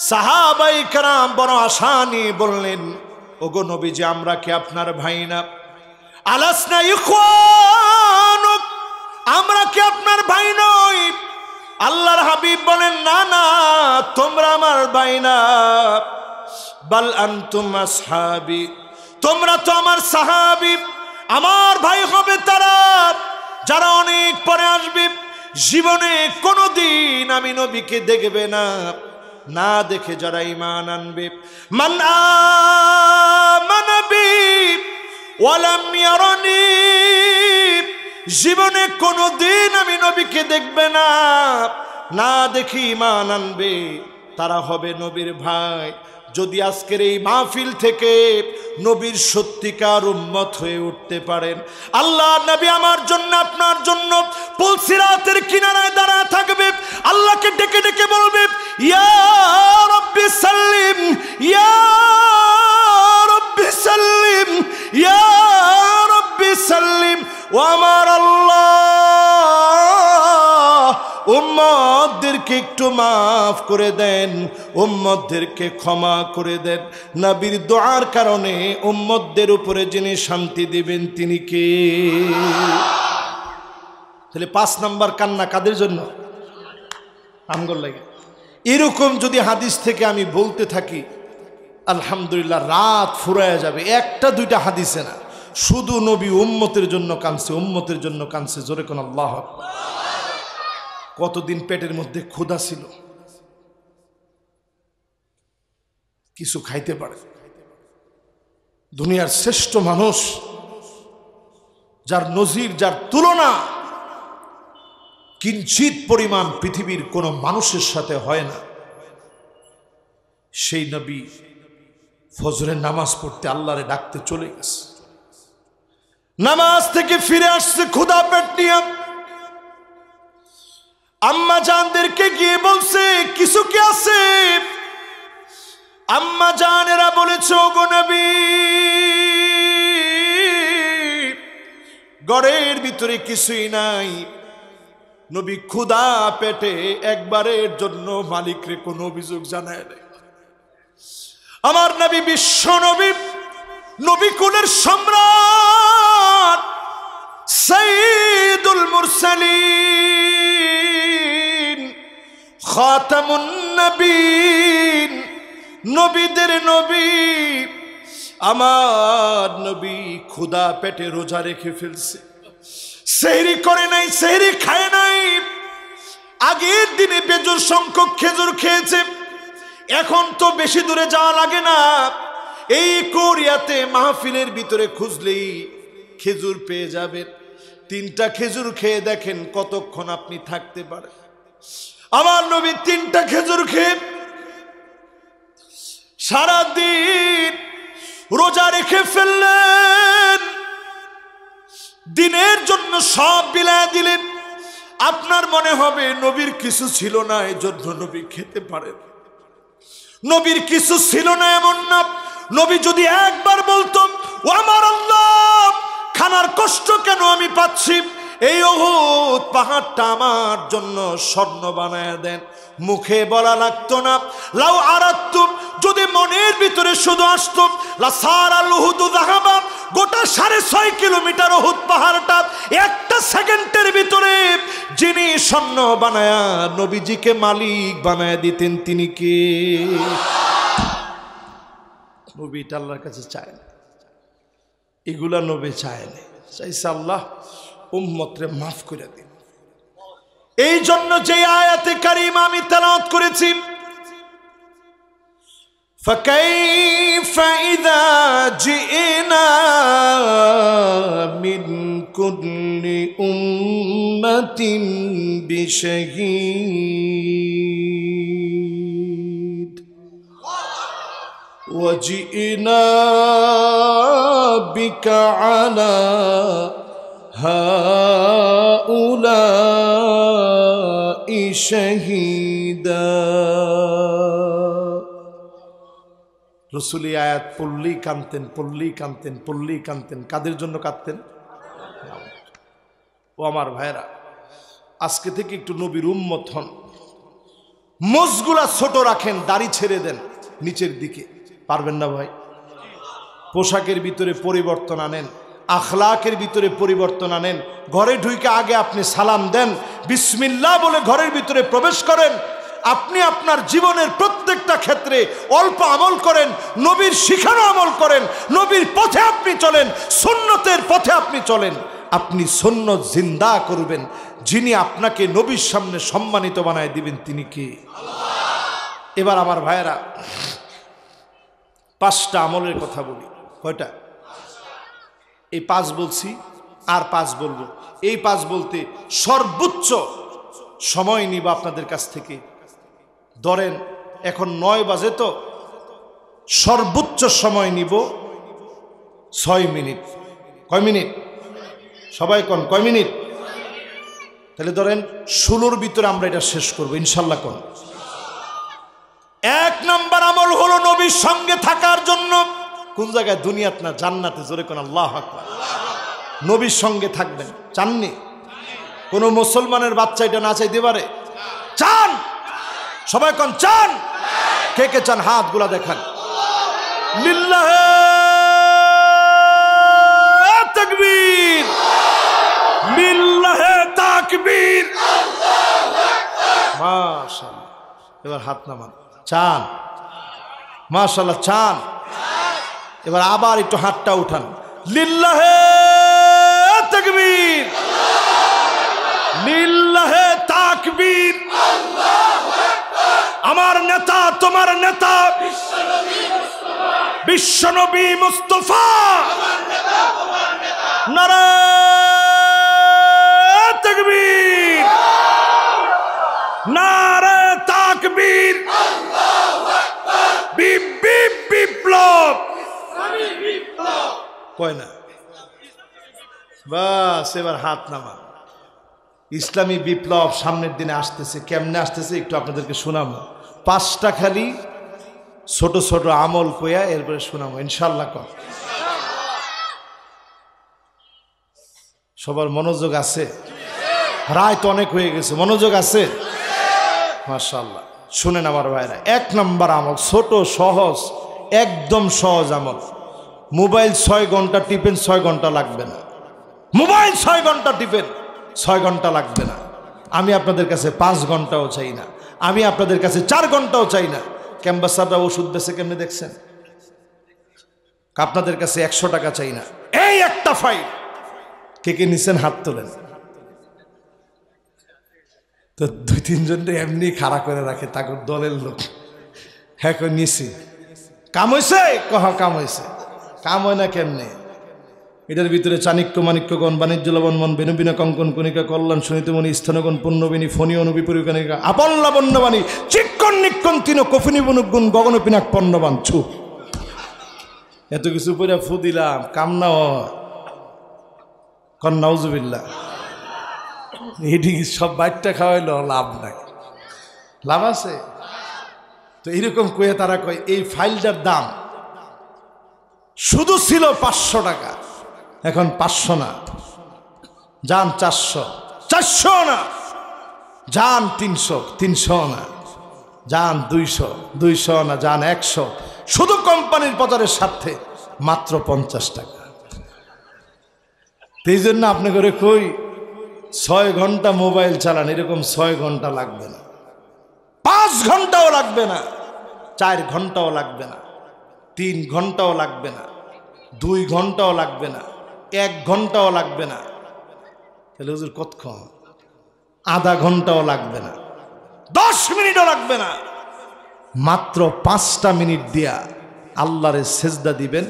সাহাবায়ে কেরাম বড় আশা নিয়ে বললেন, ওগো নবীজি, আমরা কি আপনার ভাই না? আলাসনা ইখওয়ানুক, আমরা কি আপনার ভাই নই? আল্লাহর হাবিব বলেন, না না, তোমরা আমার ভাই না, বাল আনতুম আসহাবি, তোমরা তো আমার সাহাবী। আমার ভাই হবে তারা যারা অনেক পরে আসবে, জীবনে কোনোদিন আমি নবীকে দেখবে না, না দেখে যারা ঈমান আনবে। মান আমানা বি ওয়া লাম ইয়ারানি, জীবনে কোনোদিন আমি নবীকে দেখবে না, না দেখে ঈমান আনবে, তারা হবে নবীর ভাই। যদি আজকের এই মাহফিল থেকে নবীর সত্যিকার উম্মত হয়ে উঠতে পারেন, আল্লাহ নবী আমার জন্য আপনার জন্য পুলসিরাতের কিনারায় দাঁড়ায় থাকবে, আল্লাহকে ডেকে ডেকে বলবে, ইয়া রাব্বি সাল্লিম, ইয়া রাব্বি সাল্লিম, ইয়া রাব্বি সাল্লিম। ও আমার আল্লাহ, উম্মতদেরকে একটু মাফ করে দেন, উম্মতদেরকে ক্ষমা করে দেন। নবীর দোয়ার কারণে উম্মতদের উপরে যিনি শান্তি দিবেন তিনি কে? তাহলে 5 নাম্বার কান্না কাদের জন্য? আমগর লাগে। এরকম যদি হাদিস থেকে আমি বলতে থাকি, আলহামদুলিল্লাহ রাত ফুরায়া যাবে। 1টা 2টা হাদিসে না, শুধু নবী উম্মতের জন্য কাঁদছে, উম্মতের জন্য কাঁদছে। জোরে কোন আল্লাহ। কতদিন পেটের মধ্যে ক্ষুধা ছিল, কিছু খাইতে পারে। দুনিয়ার শ্রেষ্ঠ মানুষ, যার নজির, যার তুলনা কিঞ্চিত পরিমাণ পৃথিবীর কোন মানুষের সাথে হয় না, সেই নবী ফজরের নামাজ পড়তে আল্লাহরে ডাকতে চলে গেছে। নামাজ থেকে ফিরে আসছে ক্ষুধা পেট নিয়ে, আম্মা জানদেরকে গিয়ে বলছে কিছু কি আছে? আম্মা জানেরা বলেছে, ওগো নবী, ঘরের ভিতরে কিছুই নাই। নবী ক্ষুধা পেটে একবারের জন্য মালিকরে কোনো অভিযোগ জানায় নাই। আমার নবী বিশ্ব নবী, নবী কুলের সম্রাট, সাইয়্যিদুল মুরসালিন, খাতামুন নবীন, নবীদের নবী, আমার নবী ক্ষুধা পেটে রোজা রেখে ফেলছে, সেহরি করে নাই, সেহরি খায় নাই। আগের দিনে বেজোর সংখ্যক খেজুর খেয়েছে। এখন তো বেশি দূরে যাওয়া লাগে না, এই কোরিয়াতে মাহফিলের ভিতরে খুঁজলেই খেজুর পেয়ে যাবেন। 3টা খেজুর খেয়ে দেখেন কতক্ষণ আপনি থাকতে পারেন। আমার নবী 3টা খেজুর খেয়ে সারাদিন রোজা রেখে ফেললেন। দিনের জন্য সব বিলায় দিলেন। আপনার মনে হবে নবীর কিছু ছিল না এজন্য নবী খেতে পারেন। নবীর কিছু ছিল না এমন না। নবী যদি একবার বলতো, ও আমার আল্লাহ, খানার কষ্ট কেন আমি পাচ্ছি, এই উহুদ পাহাড়টা আমার জন্য স্বর্ণ বানায় দেন, মুখে বলা লাগতো না। লাউ আরাদতু, যদি মনের ভিতরে শুধু আসতো, লা সারাল উহুদু যাহাবা, গোটা 6.5 কিলোমিটার উহুদ পাহাড়টা একটা সেকেন্ডের ভিতরে যিনি স্বর্ণ বানায়া নবীজিকে মালিক বানায় দিতেন, তিনি কে? নবীটা আল্লাহর কাছে চায় না, এগুলা নবী চায় না, চাইছে আল্লাহ উম্মতরে মাফ করে দিন। এই জন্য যে আয়াতে কারিমা আমি তেলাওয়াত করেছি, فكيف إذا جئنا من كل أمة بشهيد وجئنا بك على هؤلاء شهيدا। রসুল এই আয়াত পড়লেই কাঁদতেন, পড়লেই কাঁদতেন, পড়লেই কাঁদতেন। কাদের জন্য কাঁদতেন? ও আমার ভাইরা, আজকে থেকে একটু নবীর উম্মত হন। মোজগুলা ছোট রাখেন, দাড়ি ছেড়ে দেন নিচের দিকে। পারবেন না ভাই? পোশাকের ভিতরে পরিবর্তন আনেন, আখলাকের ভিতরে পরিবর্তন আনেন। ঘরে ঢুকে আগে আপনি সালাম দেন, বিসমিল্লাহ বলে ঘরের ভিতরে প্রবেশ করেন। আপনি আপনার জীবনের প্রত্যেকটা ক্ষেত্রে অল্প আমল করেন, নবীর শিখানো আমল করেন, নবীর পথে আপনি চলেন, সুন্নতের পথে আপনি চলেন। আপনি সুন্নত জিন্দা করবেন। যিনি আপনাকে নবীর সামনে সম্মানিত বানায় দিবেন, তিনি কে? এবার আমার ভাইয়েরা, 5টা আমলের কথা বলি। কয়টা? এই 5 বলছি, আর 5 বলবো। এই 5 বলতে সর্বোচ্চ সময় নিব আপনাদের কাছ থেকে। ধরেন এখন 9 বাজে, তো সর্বোচ্চ সময় নিব 6 মিনিট। কয় মিনিট? সবাই কোন কয় মিনিট? তাহলে ধরেন 16-র ভিতরে আমরা এটা শেষ করবো ইনশাল্লাহ। কোন 1 নাম্বার আমল হলো নবীর সঙ্গে থাকার জন্য। কোন জায়গায়? দুনিয়াত না, জান্নাতে। জোরে কোন আল্লাহু আকবার। নবীর সঙ্গে থাকবেন, চাননি? কোন মুসলমানের বাচ্চা এটা না চাইতে পারে? চান? সবাই কোন চান? কে কে চান? হাতগুলা দেখান। লিল্লাহে তাকবীর, লিল্লাহে তাকবীর, মাশাআল্লাহ। এবার হাত নামান। চান? মাশাআল্লাহ, চান। এবার আবার একটু হাতটা উঠান। লিল্লাহে তাকবীর, লিল্লাহে তাকবীর। আমার নেতা, তোমার নেতা বিশ্বনবী মুস্তাফা, নারায়ে তাকবীর, নারায়ে তাকবীর। বিপ্লব কয় না? বাস, এবার হাত নামা। ইসলামী বিপ্লব সামনের দিনে আসতেছে। কেমনে আসতেছে একটু আপনাদেরকে শোনাবো। 5টা খালি ছোট ছোট আমল কইয়া এরপরে শোনাবো ইনশাল্লাহ। সবার মনোযোগ আছে? রায় তো অনেক হয়ে গেছে, মনোযোগ আছে? মাশাআল্লাহ। শুনেন আমার ভাইরা, 1 নাম্বার আমল, ছোট সহজ, একদম সহজ আমল। মোবাইল 6 ঘন্টা টিপেন, 6 ঘন্টা লাগবে না। মোবাইল 6 ঘন্টা টিপেন, 6 ঘন্টা লাগবে না। আমি আপনাদের কাছে 5 ঘন্টাও চাই না, আমি আপনাদের কাছে 4 ঘন্টাও চাই না। ক্যাম্বাসাররা ওষুধ বেছে কেমনে দেখছেন? আপনাদের কাছে 100 টাকা চাই না, এই একটা ফাইল। কে কে নিছেন হাত তোলেন। তো 2-3 জন এমনি খাড়া করে রাখে, তাকে দলের লোক। হ্যাঁ কই নিছি। কাম হয়েছে? কহ কাম হয়েছে। কাম হয় না কেমনে? এটার ভিতরে চাণক্য মাণিক্যগণ বাণিজ্য লবণমন বেনুবিনা কঙ্কন কণিকা কল্যাণ সুনীতিমণি স্থনগণ পূর্ণবিনী ফণি অনুবিপরী কণিকা আপন লাবণ্যবাণী চিক্কন নিক্কন তিন কফিনী বনুগুণ গগন পিনাক পণ্যবান ছু। এত কিছু পরে ফু দিলাম, কাম না কন নাউজুবিল্লাহ। এটি সব বাইরটা খাওয়াইলো, লাভ নাই। লাভ আছে? তো এইরকম কয়ে তারা কয় এই ফাইলটার দাম শুধু ছিল 500 টাকা, এখন 500 না, যান 400, 400 না, যান 300, 300 না, যান 200, 200 না, যান 100, শুধু কোম্পানির প্রচারের স্বার্থে মাত্র 50 টাকা। এই জন্য আপনি করে কই 6 ঘন্টা মোবাইল চালান, এরকম 6 ঘন্টা লাগবে না, 5 ঘন্টাও লাগবে না, 4 ঘন্টাও লাগবে না, 3 ঘন্টাও লাগবে না, 2 ঘন্টাও লাগবে না, 1 ঘন্টাও লাগবে না। তাহলে হুজুর কতক্ষণ? আধা ঘন্টাও লাগবে না, 10 মিনিটও লাগবে না, মাত্র 5টা মিনিট দিয়া আল্লাহরে সেজদা দিবেন।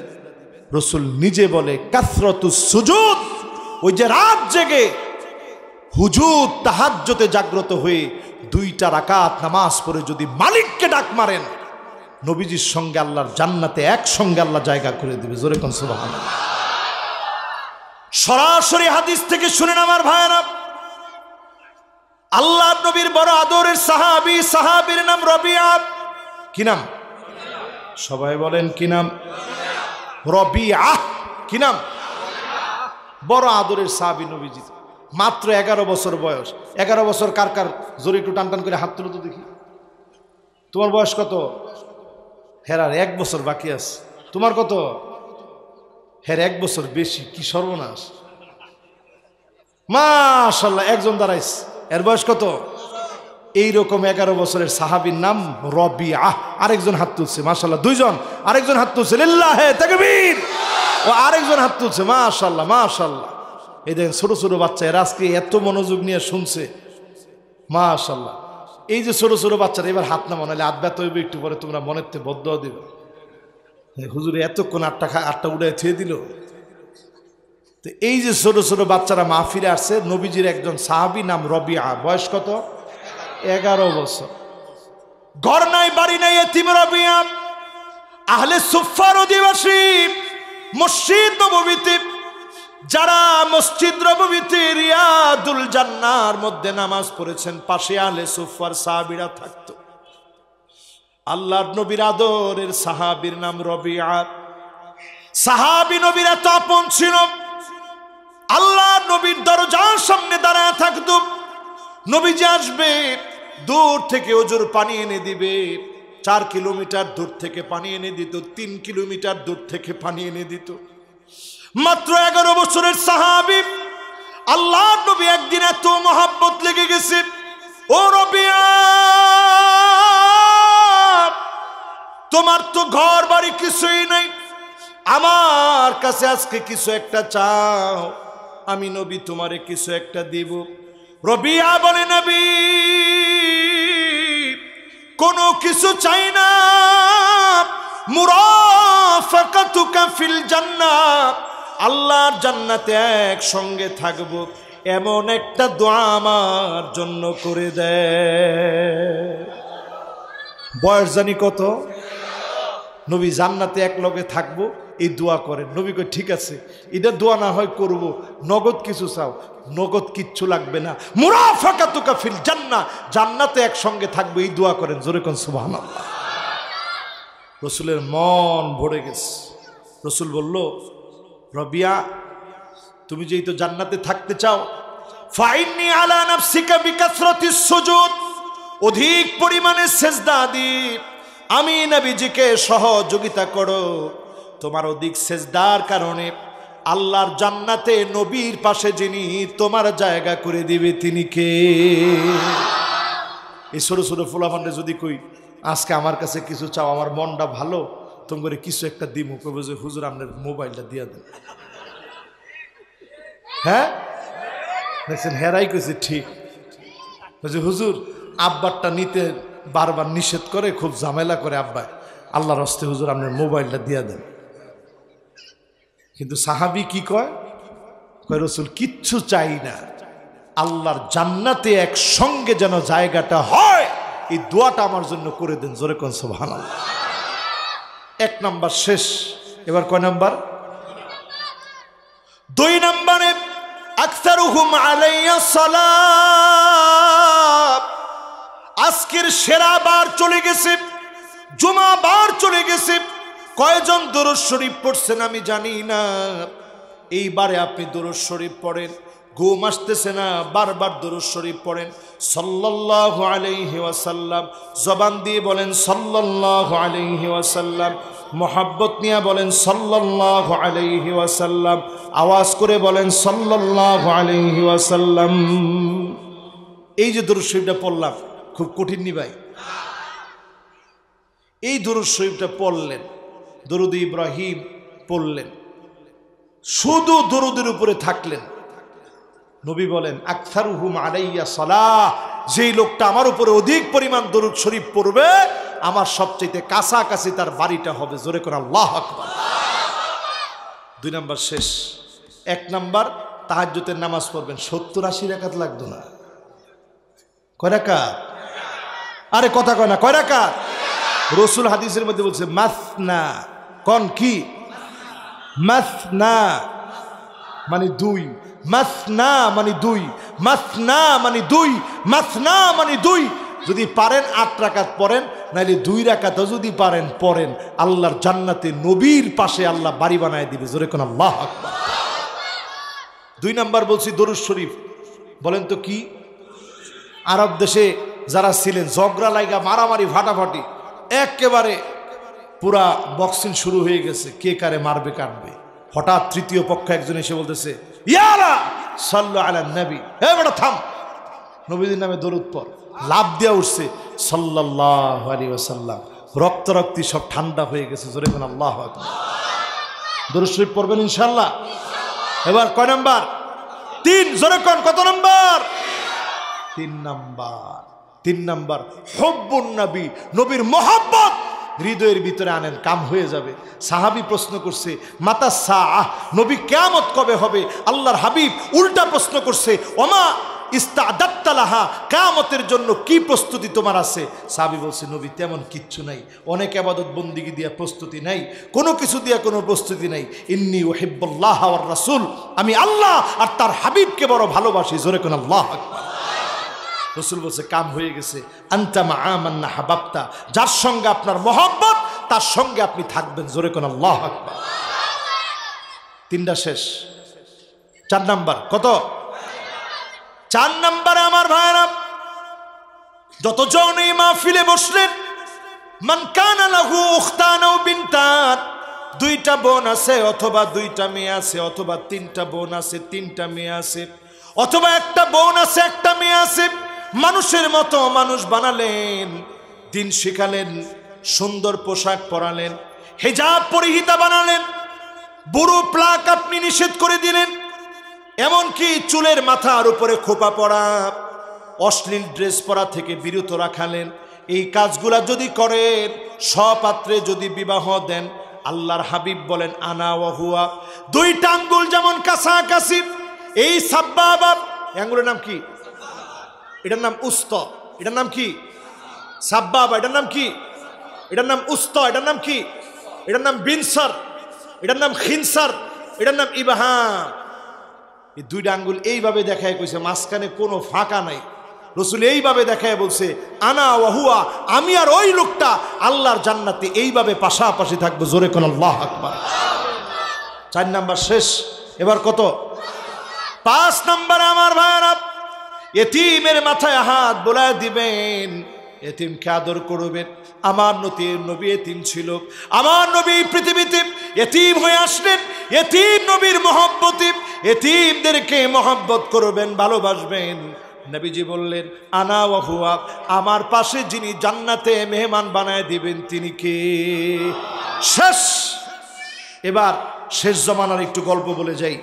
রসুল নিজে বলে কাসরাতুস সুজুদ, ওই যে রাত জেগে হুজুদ তাহাজ্জুদে জাগ্রত হয়ে 2টা রাকাত নামাজ পড়ে যদি মালিককে ডাক মারেন, নবীজির সঙ্গে আল্লাহর জান্নাতে একসঙ্গে আল্লাহ জায়গা করে দিবে। জোরে কোন সুবহানাল্লাহ। সরাসরি হাদিস থেকে শুনেন আমার ভাইরা, আল্লাহ নবীর বড় আদরের সাহাবী, সাহাবীর নাম রবিআ। কি নাম? সবাই বলেন কি নাম? রবিআ। কি নাম? বড় আদরের সাহাবী নবীজি, মাত্র 11 বছর বয়স। 11 বছর কার কার? জোরে একটু টান টান করে হাত তুলো তো দেখি। তোমার বয়স কত? হেরার 1 বছর বাকি আছে। তোমার কত? হের 1 বছর বেশি। কি সর্বনাশ! মাশাআল্লাহ, একজন দাঁড়াইছে, এর বয়স কত? এইরকম 11 বছরের সাহাবীর নাম রবিআ। আরেকজন হাত তুলছে, মাশাআল্লাহ, 2 জন। আরেকজন হাত তুলছে, লিল্লাহে তাকবীর। ও আরেকজন হাত তুলছে, মাশাআল্লাহ মাশাআল্লাহ। এই দেখেন ছোট ছোট বাচ্চা, এরা আজকে এত মনোযোগ নিয়ে শুনছে, মাশাআল্লাহ। এই যে ছোট ছোট বাচ্চারা এবার হাত না মনালে হাত ব্যথা হইবে, একটু পরে তোমরা মনের থেকে বদয়া দিবে। হুজুর এতক্ষণ 8টা উড়ে থুয়ে দিল। তো এই যে ছোট ছোট বাচ্চারা মাহফিলে আসছে, নবীজির একজন সাহাবী নাম রবিআ, বয়স কত? 11 বছর। ঘর নাই বাড়ি নাই, এতিম রবিআ। আহলে সুফার অধিবাসী। মসজিদ নববীতে যারা মসজিদ নববীতে রিয়াদুল জান্নার মধ্যে নামাজ পড়েছেন, পাশে আহলে সুফার সাহাবীরা থাকতো। আল্লাহর নবীর আদরের সাহাবীর নাম রবিআ। সাহাবী নবীর এত আপন ছিল, আল্লাহর নবীর দরজার সামনে দাঁড়ায় থাকতো। নবীজি আসবে, দূর থেকে ওজুর পানি এনে দিবে। 4 কিলোমিটার দূর থেকে পানি এনে দিত, 3 কিলোমিটার দূর থেকে পানি এনে দিত। মাত্র 11 বছরের সাহাবী। আল্লাহর নবী একদিন এত মহব্বত লেগে গেছে, ও রবিআ, তোমার তো ঘর বাড়ি কিছুই নাই, আমার কাছে আজকে কিছু একটা চাও, আমি নবী তোমারে কিছু একটা দিব। রবিআ বলে, নবী কোনো কিছু চাই না, মুরাফাকাতুকা ফিল জান্নাহ, আল্লাহর জান্নাতে একসঙ্গে থাকবো, এমন একটা দোয়া আমার জন্য করে দেয়। বয়স জানি কত? নবী জান্নাতে এক লগে থাকবো, এই দোয়া করেন। নবী কই ঠিক আছে, এটা দোয়া না হয় করব, নগদ কিছু চাও? নগদ কিচ্ছু লাগবে না, মুরাফাকাতুকা ফিল জান্নাহ, জান্নাতে একসঙ্গে থাকবো, এই দোয়া করেন। জোরে কোন সুবহানাল্লাহ। রসুলের মন ভরে গেছে। রসুল বলল, রবিআ, তুমি যেই তো জান্নাতে থাকতে চাও, ফাইন্নি আলা নাফসিকা বিকাসরাতিস সুজুদ, অধিক পরিমাণে সেজদা দি, আমি নবীজিকে সহযোগিতা করো। তোমার অধিক সেজদার কারণে আল্লাহর জান্নাতে নবীর পাশে যিনি তোমার জায়গা করে দিবে, তিনি কে? এই ছোট ছোট ফুলাফান্ডে যদি কই আজকে আমার কাছে কিছু চাও, আমার মনটা ভালো, তোমার কিছু একটা দিমু, কবে যে হুজুর আপনার মোবাইলটা দিয়া দেন। হ্যাঁ দেখছেন, হেরাই কইছে ঠিক। বলছে হুজুর আব্বারটা নিতে বারবার নিষেধ করে, খুব ঝামেলা করে আব্বা, আল্লাহর হস্তে হুজুর আপনার মোবাইলটা দিয়া দেন। কিন্তু সাহাবি কি কয়, কয় রসুল কিচ্ছু চাই না, আল্লাহর জান্নাতে একসঙ্গে যেন জায়গাটা হয়, এই দোয়াটা আমার জন্য করে দেন। জোরে কোন সুবহানাল্লাহ। 1 নাম্বার শেষ। এবার কয় নাম্বার? 2 নাম্বারে আকসারুহুম আলাইয়া সালাত। আজকের সেরা বার চলে গেছে, জুমা বার চলে গেছে। কয়জন দরুদ শরীফ পড়ছেন আমি জানি না, এইবারে আপনি দরুদ শরীফ পড়েন, ঘুম আসতেছে না, বারবার দরুদ শরীফ পড়েন, সাল্লাল্লাহু আলাইহি ওয়াসাল্লাম। জবান দিয়ে বলেন সাল্লাল্লাহু আলাইহি ওয়াসাল্লাম, মোহাব্বত নিয়ে বলেন সাল্লাল্লাহু আলাইহি ওয়াসাল্লাম, আওয়াজ করে বলেন সাল্লাল্লাহু আলাইহি ওয়াসাল্লাম। এই যে দরুদ শরীফটা পড়লাম, খুব কঠিন নি ভাই? এই দরুদ শরীফটা পড়লেন, দরুদ ইব্রাহিম পড়লেন, শুধু দরুদের উপরে থাকলেন। নবী বলেন আকসারুহুম আলাইয়া সালাহ, যেই লোকটা আমার উপরে অধিক পরিমাণ দরুদ শরীফ পড়বে, আমার সবচেয়ে কাছাকাছি তার বাড়িটা হবে। জোরে করে আল্লাহু আকবার। 2 নাম্বার শেষ। 1 নাম্বার তাহাজ্জুদের নামাজ পড়বেন, 70-80 রাকাত লাগতো না। কয় রাকাত? আরে কথা কয় না, কয় রাকাত? রসুল হাদিসের মধ্যে বলছে মাসনা। কোন কি? মাসনা মানে 2, মাসনা মানে 2, মাসনা মানে 2, মাসনা মানে 2। যদি পারেন 8 রাকাত পড়েন, নাইলে 2 রাকাতও যদি পারেন পড়েন, আল্লাহর জান্নাতে নবীর পাশে আল্লাহ বাড়ি বানায় দিবে। জোরে কোন আল্লাহু আকবার। 2 নাম্বার বলছি দরুদ শরীফ। বলেন তো কি? আরব দেশে যারা ছিলেন, ঝগড়া লাইগা মারামারি ফাটাফাটি, একেবারে পুরা বক্সিং শুরু হয়ে গেছে, কে কারে মারবে কাটবে। হঠাৎ তৃতীয় পক্ষ একজন এসে বলতেছে ইয়ালা সাল্লু আলা নবী, হে বেটা থাম, নবীর নামে দরুদ পড়। লাভ দিয়া উঠছে সাল্লাল্লাহু আলাইহি ওয়াসাল্লাম, রক্তি সব ঠান্ডা হয়ে গেছে। জোরে কোন আল্লাহু আকবার। দরুদ শরীফ পড়বেন ইনশাআল্লাহ। এবার কয় নাম্বার? 3। জোরে কোন, কত নাম্বার? 3 নাম্বার। 3 নাম্বার হুব্বুন নবী, নবীর মহব্বত হৃদয়ের ভিতরে আনেন, কাম হয়ে যাবে। সাহাবী প্রশ্ন করছে মাতা সাআহ, নবী কিয়ামত কবে হবে? আল্লাহর হাবিব উল্টা প্রশ্ন করছে ওমা ইস্তাদাত্তা লাহা, কিয়ামতের জন্য কি প্রস্তুতি তোমার আছে? সাহাবী বলছে নবী তেমন কিচ্ছু নাই, অনেক ইবাদত বন্দেগী দিয়া প্রস্তুতি নাই, কোনো কিছু দিয়া কোনো প্রস্তুতি নাই। ইন্নী উহিব্বুল্লাহ ওয়ার রাসূল, আমি আল্লাহ আর তার হাবিবকে বড় ভালোবাসি। জোরে কোন আল্লাহু আকবার। রসুল বলছে কাম হয়ে গেছে। আনতা মা'a মান আহবাবতা, যার সঙ্গে আপনার মহব্বত তার সঙ্গে আপনি থাকবেন। জোরে কোন আল্লাহু আকবার। 3টা শেষ। 4 নাম্বার কত? 4 নাম্বারে আমার ভাইরা, যতজন এই মাহফিলে বসলেন, মান কানা লাহু উখতান আও বিনতান, 2টা বোন আছে অথবা 2টা মেয়ে আছে, অথবা 3টা বোন আছে 3টা মেয়ে আছে, অথবা একটা বোন আছে একটা মেয়ে আছে, মানুষের মতো মানুষ বানালেন, দিন শিখালেন, সুন্দর পোশাক পরালেন, হিজাব পরিহিতা বানালেন, বুড়ো প্লাক আপনি নিষেধ করে দিলেন, এমনকি চুলের মাথার উপরে খোপা পরা, অশ্লীল ড্রেস পরা থেকে বিরত রাখালেন। এই কাজগুলা যদি করেন, সপাত্রে যদি বিবাহ দেন, আল্লাহর হাবিব বলেন আনা ওয়া হুয়া, 2টা আঙ্গুল যেমন কাছাকাছি। এই সাব্বাবা, আঙ্গুলের নাম কি? এটার নাম উস্ত। এটার নাম কি? সাব্বাবা। এটার নাম কি? এটার নাম উস্ত। এটার নাম কি? এটার নাম বিনসার। এটার নাম খিনসার। এটার নাম ইবাহাম। এই 2টা আঙ্গুল এইভাবে দেখায় কইছে, মাঝখানে কোনো ফাঁকা নাই। রসুল এইভাবে দেখায় বলছে আনা ওয়া হুয়া, আমি আর ওই লোকটা আল্লাহর জান্নাতে এইভাবে পাশাপাশি থাকবো। জোরে কোন আল্লাহু আকবার। 4 নাম্বার শেষ। এবার কত? 5 নাম্বার আমার ভাইরা, এতিমের মাথায় হাত বোলায় দিবেন, এতিমকে আদর করবেন। আমার নবী এতিম ছিল, আমার নবী পৃথিবীতে এতিম হয়ে আসলেন। এতিম নবীর মহব্বতে এতিমদেরকে মহব্বত করবেন, ভালোবাসবেন। নবীজি বললেন আনা ওয়া হুয়া, আমার পাশে যিনি জান্নাতে মেহমান বানায় দিবেন তিনি কে? শেষ। এবার শেষ জমানার একটু গল্প বলে যাই,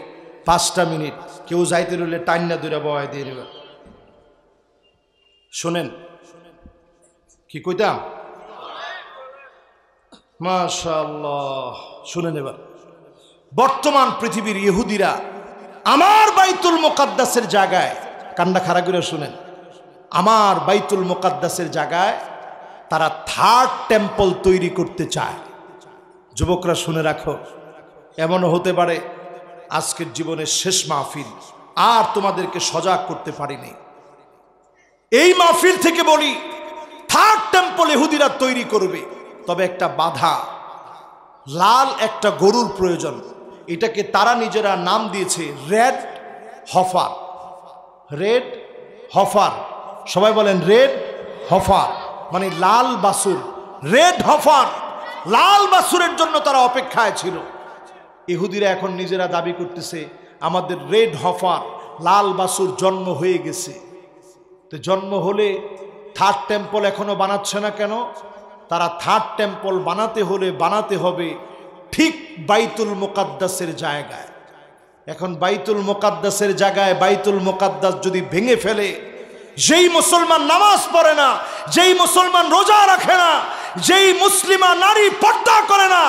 5টা মিনিট। কেউ যাইতে রইলে টান্না দুইরা বয় দিয়ে নেবেন। শোনেন কি কইতাম, মাশাআল্লাহ। শুনেন এবার, বর্তমান পৃথিবীর ইহুদিরা আমার বাইতুল মুকাদ্দাসের জায়গায়, কান্না খাড়া করে শুনেন, আমার বাইতুল মুকাদ্দাসের জায়গায় তারা 3rd টেম্পল তৈরি করতে চায়। যুবকরা শুনে রাখো, এমনও হতে পারে আজকের জীবনের শেষ মাহফিল, আর তোমাদেরকে সজাগ করতে পারিনি। এই মাহফিল থেকে বলি, 3rd টেম্পল ইহুদিরা তৈরি করবে, তবে একটা বাধা, লাল একটা গরুর প্রয়োজন। এটাকে তারা নিজেরা নাম দিয়েছে রেড হফার। রেড হফার, সবাই বলেন রেড হফার, মানে লাল বাছুর। রেড হফার, লাল বাছুরের জন্য তারা অপেক্ষায় ছিল। ইহুদিরা এখন নিজেরা দাবি করতেছে আমাদের রেড হফার, লাল বাছুর জন্ম হয়ে গেছে। তো জন্ম হলে 3rd টেম্পল এখনো বানাচ্ছে না কেন? তারা 3rd টেম্পল বানাতে হলে বানাতে হবে ঠিক বাইতুল মুকাদ্দাসের জায়গায়। এখন বাইতুল মুকাদ্দাসের জায়গায় বাইতুল মুকাদ্দাস যদি ভেঙে ফেলে, যেই মুসলমান নামাজ পড়ে না, যেই মুসলমান রোজা রাখে না, যেই মুসলিমা নারী পর্দা করে না,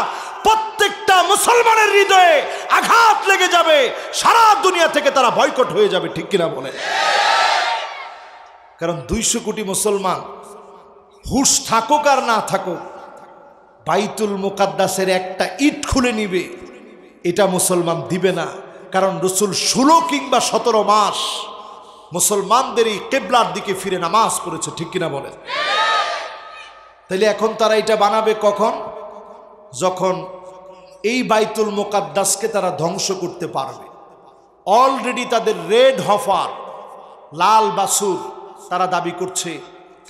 প্রত্যেকটা মুসলমানের হৃদয়ে আঘাত লেগে যাবে, সারা দুনিয়া থেকে তারা বয়কট হয়ে যাবে। ঠিক কিনা বলে? কারণ 200 কোটি মুসলমান হুশ থাকুক আর না থাকুক, বাইতুল মুকাদ্দাসের একটা ইট খুলে নিবে এটা মুসলমান দিবে না। কারণ রাসূল 16 কিংবা 17 মাস মুসলমানদের এই কিবলার দিকে ফিরে নামাজ পড়েছে। ঠিক কিনা বলেন? তাইলে এখন তারা এটা বানাবে কখন? যখন এই বাইতুল মুকাদ্দাসকে তারা ধ্বংস করতে পারবে। অলরেডি তাদের রেড হফার, লাল বাছুর তারা দাবি করছে।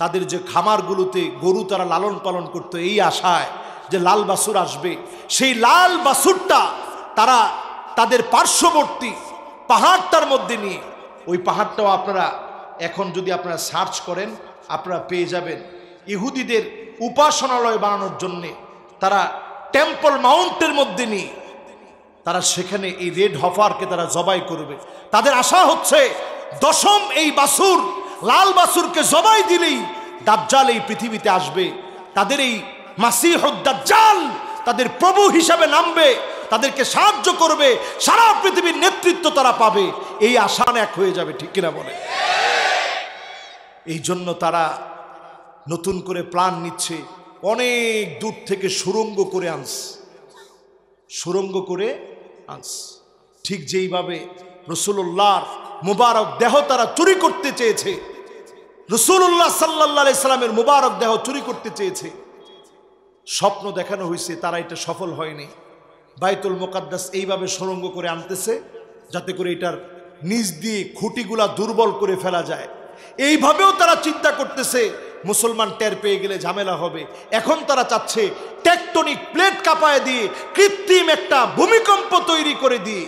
তাদের যে খামারগুলোতে গরু তারা লালন পালন করতো এই আশায় যে লাল বাছুর আসবে, সেই লাল বাছুরটা তারা তাদের পার্শ্ববর্তী পাহাড়টার মধ্যে নিয়ে, ওই পাহাড়টাও আপনারা এখন যদি আপনারা সার্চ করেন আপনারা পেয়ে যাবেন, ইহুদিদের উপাসনালয় বানানোর জন্যে তারা টেম্পল মাউন্টের মধ্যে নিয়ে তারা সেখানে এই রেড হফারকে তারা জবাই করবে। তাদের আশা হচ্ছে 10ম এই বাছুর, লাল বাছুরকে জবাই দিলেই দাজ্জাল এই পৃথিবীতে আসবে। তাদের এই মাসিহুদ দাজ্জাল তাদের প্রভু হিসাবে নামবে, তাদেরকে সাহায্য করবে, সারা পৃথিবীর নেতৃত্ব তারা পাবে। এই আশা এক হয়ে যাবে। ঠিক কিনা বলে? এই জন্য তারা নতুন করে প্ল্যান নিচ্ছে, অনেক দূর থেকে সুড়ঙ্গ করে আনছে, সুড়ঙ্গ করে আনছে। ঠিক যেইভাবে রাসূলুল্লাহর মুবারক দেহ তারা চুরি করতে চেয়েছে, রাসূলুল্লাহ সাল্লাল্লাহু আলাইহি সাল্লামের মুবারক দেহ চুরি করতে চেয়েছে, স্বপ্ন দেখানো হয়েছে, তারা এটা সফল হয়নি। বাইতুল মুকাদ্দাস এইভাবে সুড়ঙ্গ করে আনতেছে যাতে করে এটার নিচ দিয়ে খুঁটিগুলা দুর্বল করে ফেলা যায়। এইভাবেও তারা চিন্তা করতেছে মুসলমান টের পেয়ে গেলে ঝামেলা হবে। এখন তারা চাচ্ছে টেকটনিক প্লেট কাঁপায় দিয়ে, কৃত্রিম একটা ভূমিকম্প তৈরি করে দিয়ে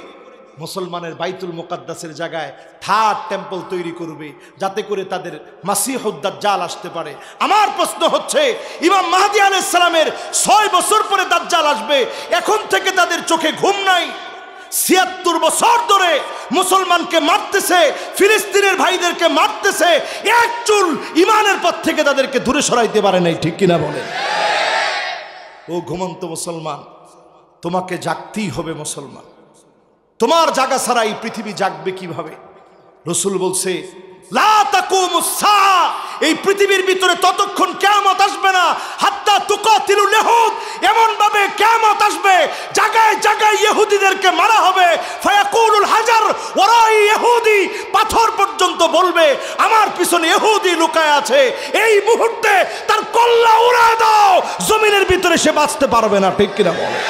মুসলমানের বাইতুল মুকাদ্দাসের জায়গায় 3rd টেম্পল তৈরি করবে, যাতে করে তাদের মাসিহুদ দাজ্জাল আসতে পারে। আমার প্রশ্ন হচ্ছে, ইমাম মাহদী আলাইহিস সালামের 6 বছর পরে দাজ্জাল আসবে, এখন থেকে তাদের চোখে ঘুম নাই? 76 বছর ধরে মুসলমানকে মারতেছে, ফিলিস্তিনের ভাইদেরকে মারতেছে, এক চুল ইমানের পথ থেকে তাদেরকে দূরে সরাইতে পারে নাই। ঠিক কিনা বলেন? ও ঘুমন্ত মুসলমান, তোমাকে জাগতেই হবে মুসলমান। তোমার জাগা ছাড়া এই পৃথিবী জাগবে কিভাবে? রাসূল বলছে লা তাকুমুস সাআ, এই পৃথিবীর ভিতরে ততক্ষণ কিয়ামত আসবে না হাত্তা তুকাতিলুল ইহুদ, এমন ভাবে কিয়ামত আসবে জায়গায় জায়গায় ইহুদিদেরকে মারা হবে। ফায়াকুলুল হাজার ওয়ারাই ইহুদি, পাথর পর্যন্ত বলবে আমার পিছনে ইহুদি লুকায় আছে, এই মুহূর্তে তার কল্লা উড়ায় দাও, জমিনের ভিতরে সে বাঁচতে পারবে না। ঠিক কিনা বলে?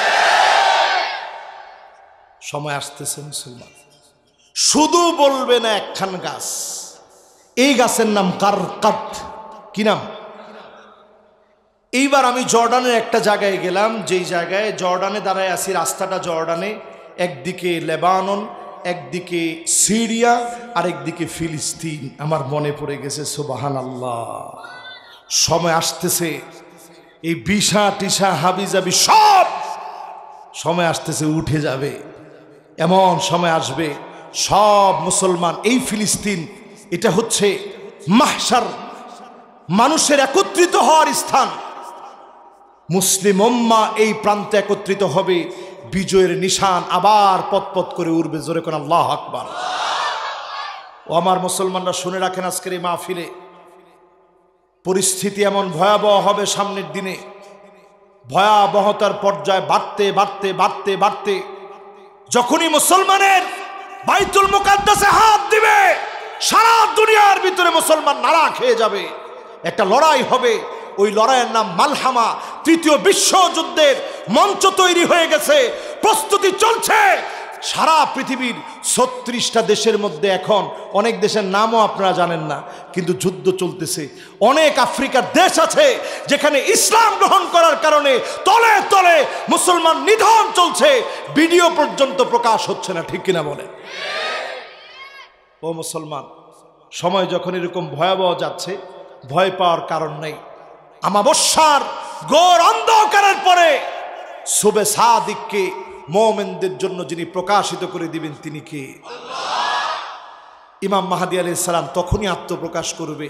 সময় আসতেছে মুসলমান, শুধু বলবে না একখান গাছ, এই গাছের নাম কারকাত। কি নাম? এইবার আমি জর্ডানের একটা জায়গায় গেলাম, যেই জায়গায় জর্ডানে দাঁড়ায় আছি, রাস্তাটা জর্ডানে, একদিকে লেবানন, একদিকে সিরিয়া, আর একদিকে ফিলিস্তিন। আমার মনে পড়ে গেছে সুবহানাল্লাহ, সময় আসতেছে এই বিশা টিসা হাবিজাবি সব সময় আসতেছে উঠে যাবে। এমন সময় আসবে সব মুসলমান, এই ফিলিস্তিন এটা হচ্ছে মাহশার, মানুষের একত্রিত হওয়ার স্থান। মুসলিম উম্মাহ এই প্রান্তে একত্রিত হবে, বিজয়ের নিশান আবার পতপত করে উঠবে। জোরে কোন আল্লাহু আকবার। ও আমার মুসলমানরা শুনে রাখেন, আজকের এই মাহফিলে পরিস্থিতি এমন ভয়াবহ হবে সামনের দিনে, ভয়াবহতার পর্যায়ে বাড়তে বাড়তে বাড়তে বাড়তে যখনই মুসলমানের বাইতুল মুকাদ্দাসে হাত দিবে, সারা দুনিয়ার ভিতরে মুসলমান নাড়া খেয়ে যাবে। একটা লড়াই হবে, ওই লড়াইয়ের নাম মালহামা। তৃতীয় বিশ্বযুদ্ধের মঞ্চ তৈরি হয়ে গেছে, প্রস্তুতি চলছে। সারা পৃথিবীর 36টা দেশের মধ্যে এখন অনেক দেশের নামও আপনারা জানেন না, কিন্তু যুদ্ধ চলতেছে। অনেক আফ্রিকার দেশ আছে যেখানে ইসলাম গ্রহণ করার কারণে তলে তলে মুসলমান নিধন চলছে, ভিডিও পর্যন্ত প্রকাশ হচ্ছে না। ঠিক কিনা বলে? ও মুসলমান, সময় যখন এরকম ভয়াবহ যাচ্ছে, ভয় পাওয়ার কারণ নেই। আমাবস্যার ঘোর অন্ধকারের পরে সুবে সাদিককে মুমিনদের জন্য যিনি প্রকাশিত করে দিবেন তিনি কে? ইমাম মাহদী আলাইহিস সালাম তখনই আত্মপ্রকাশ করবে।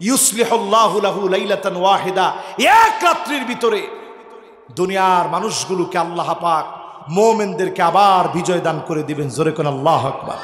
ইউসলিহুল্লাহু লাহু লাইলাতান ওয়াহিদা, এক রাত্রির ভিতরে দুনিয়ার মানুষগুলোকে আল্লাহ পাক মুমিনদেরকে আবার বিজয় দান করে দিবেন। জোরে কোন আল্লাহু আকবার।